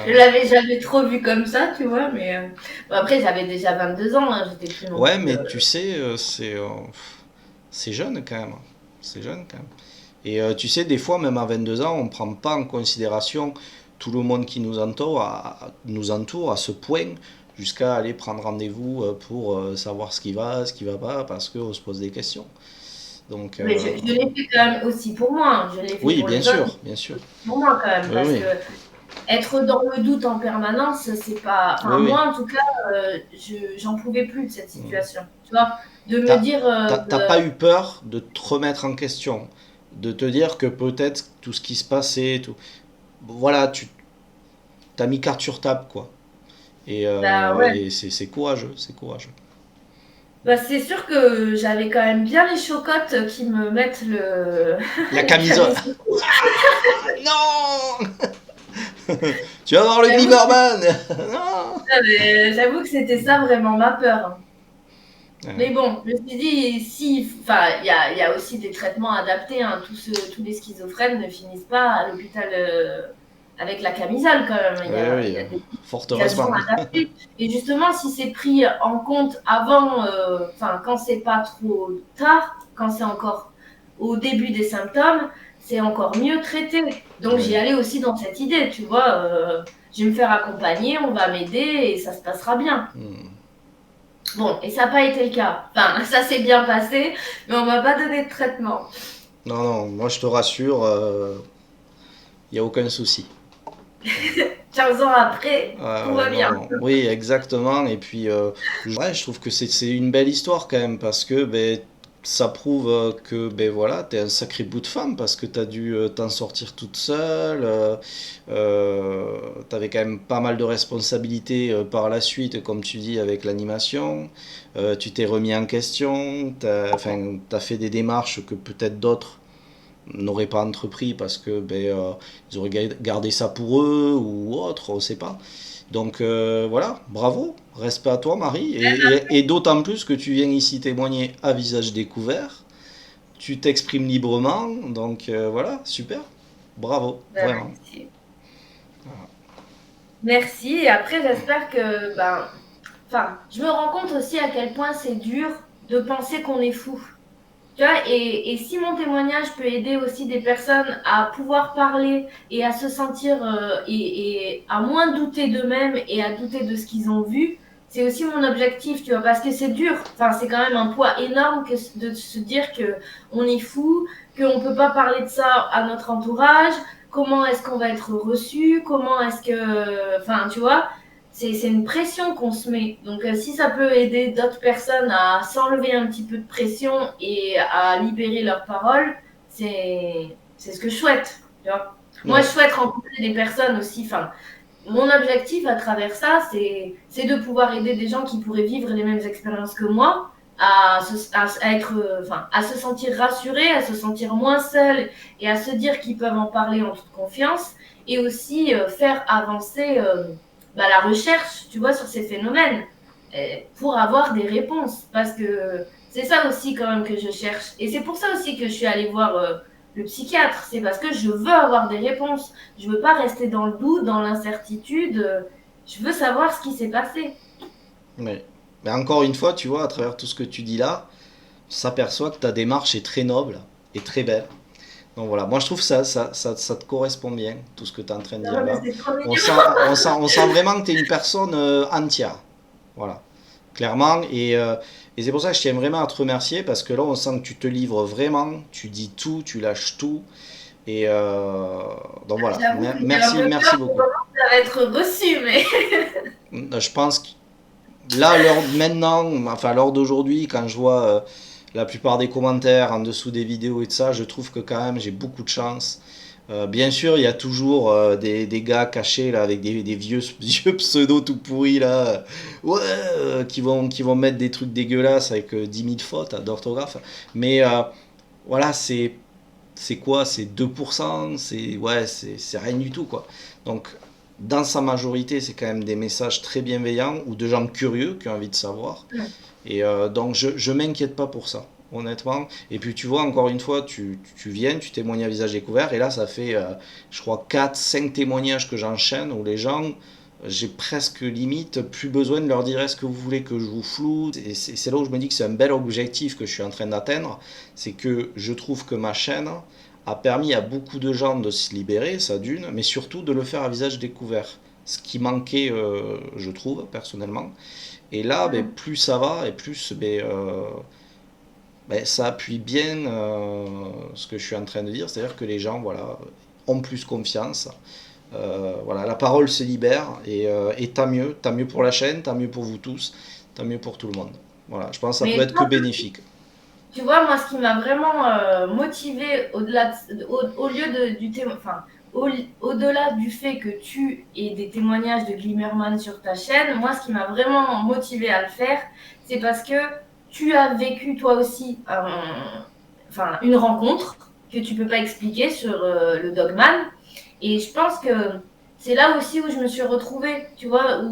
Je l'avais jamais trop vu comme ça, tu vois, mais après j'avais déjà 22 ans, hein, j'étais plus non Ouais, plus, mais tu sais, c'est jeune quand même. C'est jeune quand même. Et tu sais, des fois, même à 22 ans, on ne prend pas en considération tout le monde qui nous entoure à ce point, jusqu'à aller prendre rendez-vous pour savoir ce qui va pas, parce qu'on se pose des questions. Donc, mais je l'ai fait quand même aussi pour moi, je l'ai fait oui, pour bien les sûr, autres, bien sûr. pour moi quand même, Oui, parce oui. que être dans le doute en permanence, c'est pas. Oui, oui. Moi en tout cas, j'en pouvais plus de cette situation, tu vois, de me T'as dire. t'as pas eu peur de te remettre en question, de te dire que peut-être tout ce qui se passait, tout, voilà, tu t'as mis carte sur table, quoi. Bah ouais. Et c'est courageux, c'est courageux. Bah, c'est sûr que j'avais quand même bien les chocottes qui me mettent La camisole. Non. Tu vas voir le Lieberman. Non. J'avoue que c'était ça vraiment ma peur. Ouais. Mais bon, je me suis dit, il y a aussi des traitements adaptés. Hein. Tous les schizophrènes ne finissent pas à l'hôpital avec la camisole quand même. Il y a des fort médications heureusement. adaptées. Et justement, si c'est pris en compte avant, quand c'est pas trop tard, quand c'est encore au début des symptômes, c'est encore mieux traité. Donc j'y allais aussi dans cette idée, tu vois. Je vais me faire accompagner, on va m'aider et ça se passera bien. Bon, et ça n'a pas été le cas. Enfin, ça s'est bien passé, mais on m'a pas donné de traitement. Non, non, moi je te rassure, il n'y a aucun souci. 15 ans après, tout va Non, bien. non. Oui, exactement. Et puis, ouais, je trouve que c'est une belle histoire quand même parce que ben, ça prouve que ben voilà, t'es un sacré bout de femme parce que t'as dû t'en sortir toute seule. T'avais quand même pas mal de responsabilités par la suite, comme tu dis, avec l'animation. Tu t'es remis en question. Enfin, t'as fait des démarches que peut-être d'autres n'auraient pas entrepris parce que ben, ils auraient gardé ça pour eux ou autre, on sait pas. Donc voilà, bravo, respect à toi Marie, et d'autant plus que tu viens ici témoigner à visage découvert, tu t'exprimes librement, donc voilà, super, bravo, Ben, vraiment. merci. Merci. Et après, j'espère que, ben, enfin, je me rends compte aussi à quel point c'est dur de penser qu'on est fou. Tu vois, et si mon témoignage peut aider aussi des personnes à pouvoir parler et à se sentir et à moins douter d'eux-mêmes et à douter de ce qu'ils ont vu, c'est aussi mon objectif, tu vois, parce que c'est dur. Enfin, c'est quand même un poids énorme que de se dire que on est fou, qu'on peut pas parler de ça à notre entourage. Comment est-ce qu'on va être reçu? Comment est-ce que, enfin, tu vois, c'est une pression qu'on se met. Donc, si ça peut aider d'autres personnes à s'enlever un petit peu de pression et à libérer leurs paroles, c'est ce que je souhaite. Tu vois. Moi, je Ouais, souhaite rencontrer des personnes aussi. Enfin, mon objectif à travers ça, c'est de pouvoir aider des gens qui pourraient vivre les mêmes expériences que moi. À se sentir rassurés, à se sentir moins seuls et à se dire qu'ils peuvent en parler en toute confiance et aussi faire avancer la recherche, tu vois, sur ces phénomènes pour avoir des réponses. Parce que c'est ça aussi quand même que je cherche. Et c'est pour ça aussi que je suis allée voir le psychiatre. C'est parce que je veux avoir des réponses. Je veux pas rester dans le doute, dans l'incertitude. Je veux savoir ce qui s'est passé. ouais. Mais encore une fois, tu vois, à travers tout ce que tu dis là, on s'aperçoit que ta démarche est très noble et très belle. Donc voilà, moi je trouve que ça te correspond bien, tout ce que tu es en train de dire Non, mais là. c'est trop On mignon. sent, on sent vraiment que tu es une personne entière. Voilà, clairement. Et c'est pour ça que je tiens vraiment à te remercier parce que là on sent que tu te livres vraiment, tu dis tout, tu lâches tout. Et donc voilà, J'avoue que j'ai un merci, peu merci peur pour beaucoup. comment ça va être reçu, mais Je pense que là, maintenant, enfin à l'heure d'aujourd'hui, quand je vois la plupart des commentaires en dessous des vidéos et de ça, je trouve que quand même j'ai beaucoup de chance. Bien sûr, il y a toujours des gars cachés là avec des vieux pseudos tout pourris là, ouais, qui vont mettre des trucs dégueulasses avec 10 000 fautes d'orthographe. Mais voilà, c'est quoi? C'est 2%, c'est ouais, c'est rien du tout quoi. Donc dans sa majorité, c'est quand même des messages très bienveillants ou de gens curieux qui ont envie de savoir. Et donc je m'inquiète pas pour ça, honnêtement. Et puis tu vois, encore une fois, tu viens, tu témoignes à visage découvert, et là ça fait, je crois, 4 5 témoignages que j'enchaîne où les gens, j'ai presque limite plus besoin de leur dire est-ce que vous voulez que je vous floute. Et c'est là où je me dis que c'est un bel objectif que je suis en train d'atteindre, c'est que je trouve que ma chaîne a permis à beaucoup de gens de se libérer, ça d'une, mais surtout de le faire à visage découvert. Ce qui manquait, je trouve, personnellement. Et là, ben, plus ça va et plus ben, ça appuie bien ce que je suis en train de dire, c'est-à-dire que les gens voilà, ont plus confiance. Voilà, la parole se libère et tant mieux pour la chaîne, tant mieux pour vous tous, tant mieux pour tout le monde. Voilà, je pense que ça peut mais être que bénéfique. tu vois, moi, ce qui m'a vraiment motivée au lieu du enfin, au-delà du fait que tu aies des témoignages de Glimmerman sur ta chaîne, moi, ce qui m'a vraiment motivée à le faire, c'est parce que tu as vécu toi aussi enfin, une rencontre que tu peux pas expliquer sur le Dogman. Et je pense que c'est là aussi où je me suis retrouvée, tu vois,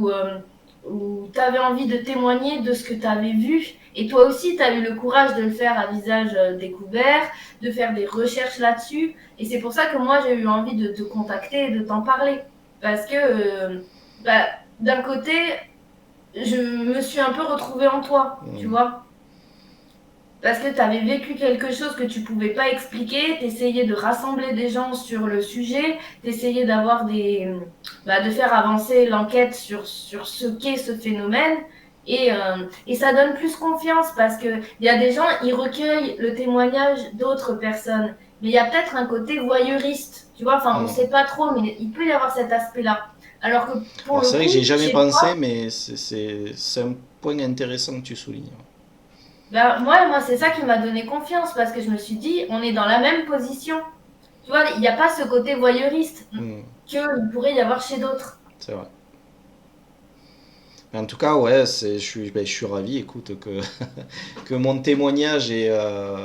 où tu avais envie de témoigner de ce que tu avais vu. Et toi aussi, tu as eu le courage de le faire à visage découvert, de faire des recherches là-dessus. Et c'est pour ça que moi, j'ai eu envie de te contacter et de t'en parler. Parce que, bah, d'un côté, je me suis un peu retrouvée en toi, tu Mm. vois. Parce que tu avais vécu quelque chose que tu pouvais pas expliquer, tu essayais de rassembler des gens sur le sujet, tu essayais d'avoir de faire avancer l'enquête sur ce qu'est ce phénomène. Et ça donne plus confiance parce qu'il y a des gens, ils recueillent le témoignage d'autres personnes. Mais il y a peut-être un côté voyeuriste, tu vois, enfin, on ne sait pas trop, mais il peut y avoir cet aspect-là. Alors que pour Alors, le c'est vrai coup, que j'y ai jamais chez pensé, toi, mais c'est un point intéressant que tu soulignes. ben, moi c'est ça qui m'a donné confiance parce que je me suis dit, on est dans la même position. Tu vois, il n'y a pas ce côté voyeuriste qu'il pourrait y avoir chez d'autres. C'est vrai. Mais en tout cas, ouais, je suis ravi, écoute, que mon témoignage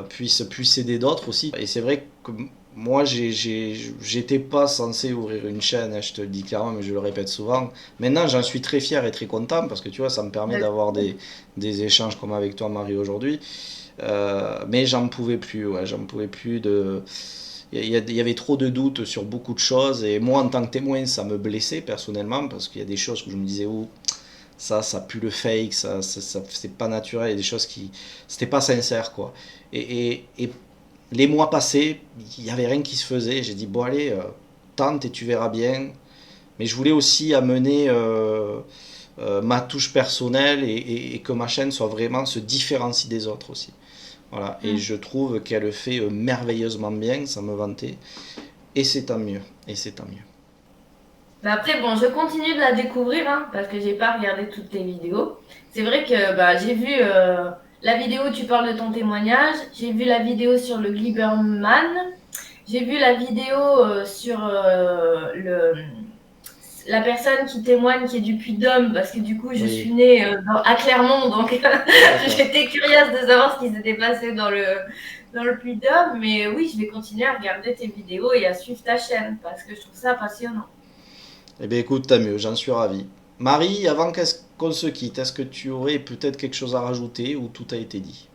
puisse aider d'autres aussi. Et c'est vrai que moi, j'étais pas censé ouvrir une chaîne, hein, je te le dis clairement, mais je le répète souvent. Maintenant, j'en suis très fier et très content parce que tu vois, ça me permet d'avoir des échanges comme avec toi, Marie, aujourd'hui. Mais j'en pouvais plus, ouais, j'en pouvais plus de. Il y avait trop de doutes sur beaucoup de choses et moi en tant que témoin ça me blessait personnellement parce qu'il y a des choses où je me disais oh ça pue le fake, c'est pas naturel, il y a des choses qui c'était pas sincère quoi. Et les mois passés, il y avait rien qui se faisait, j'ai dit bon allez tente et tu verras bien. Mais je voulais aussi amener ma touche personnelle et que ma chaîne soit vraiment se différencie des autres aussi. Voilà, et je trouve qu'elle fait merveilleusement bien, ça me vantait. Et c'est tant mieux, et c'est tant mieux. Mais après, bon, je continue de la découvrir hein, parce que j'ai pas regardé toutes tes vidéos. C'est vrai que bah, j'ai vu la vidéo où tu parles de ton témoignage, j'ai vu la vidéo sur le Glibberman, j'ai vu la vidéo sur la personne qui témoigne qui est du Puy-de-Dôme parce que du coup je suis née à Clermont donc j'étais curieuse de savoir ce qui s'était passé dans le Puy-de-Dôme, mais oui, je vais continuer à regarder tes vidéos et à suivre ta chaîne parce que je trouve ça passionnant. Eh bien écoute, tant mieux, j'en suis ravi. Marie, avant qu'on se quitte, est-ce que tu aurais peut-être quelque chose à rajouter ou tout a été dit?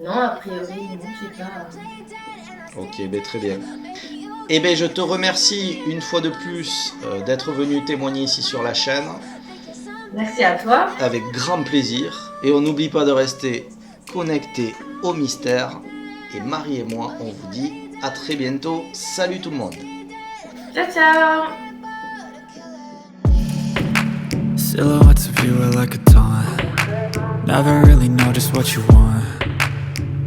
Non, a priori, non, je sais pas. Ok, ben très bien. Eh bien je te remercie une fois de plus d'être venu témoigner ici sur la chaîne. Merci à toi. Avec grand plaisir. Et on n'oublie pas de rester connecté au mystère. Et Marie et moi, on vous dit à très bientôt. Salut tout le monde. Ciao, ciao. Silhouettes of you are like a taunt. Never really know just what you want.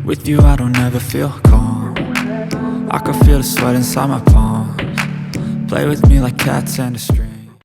With you I don't ever feel calm. I can feel the sweat inside my palms. Play with me like cats and a string.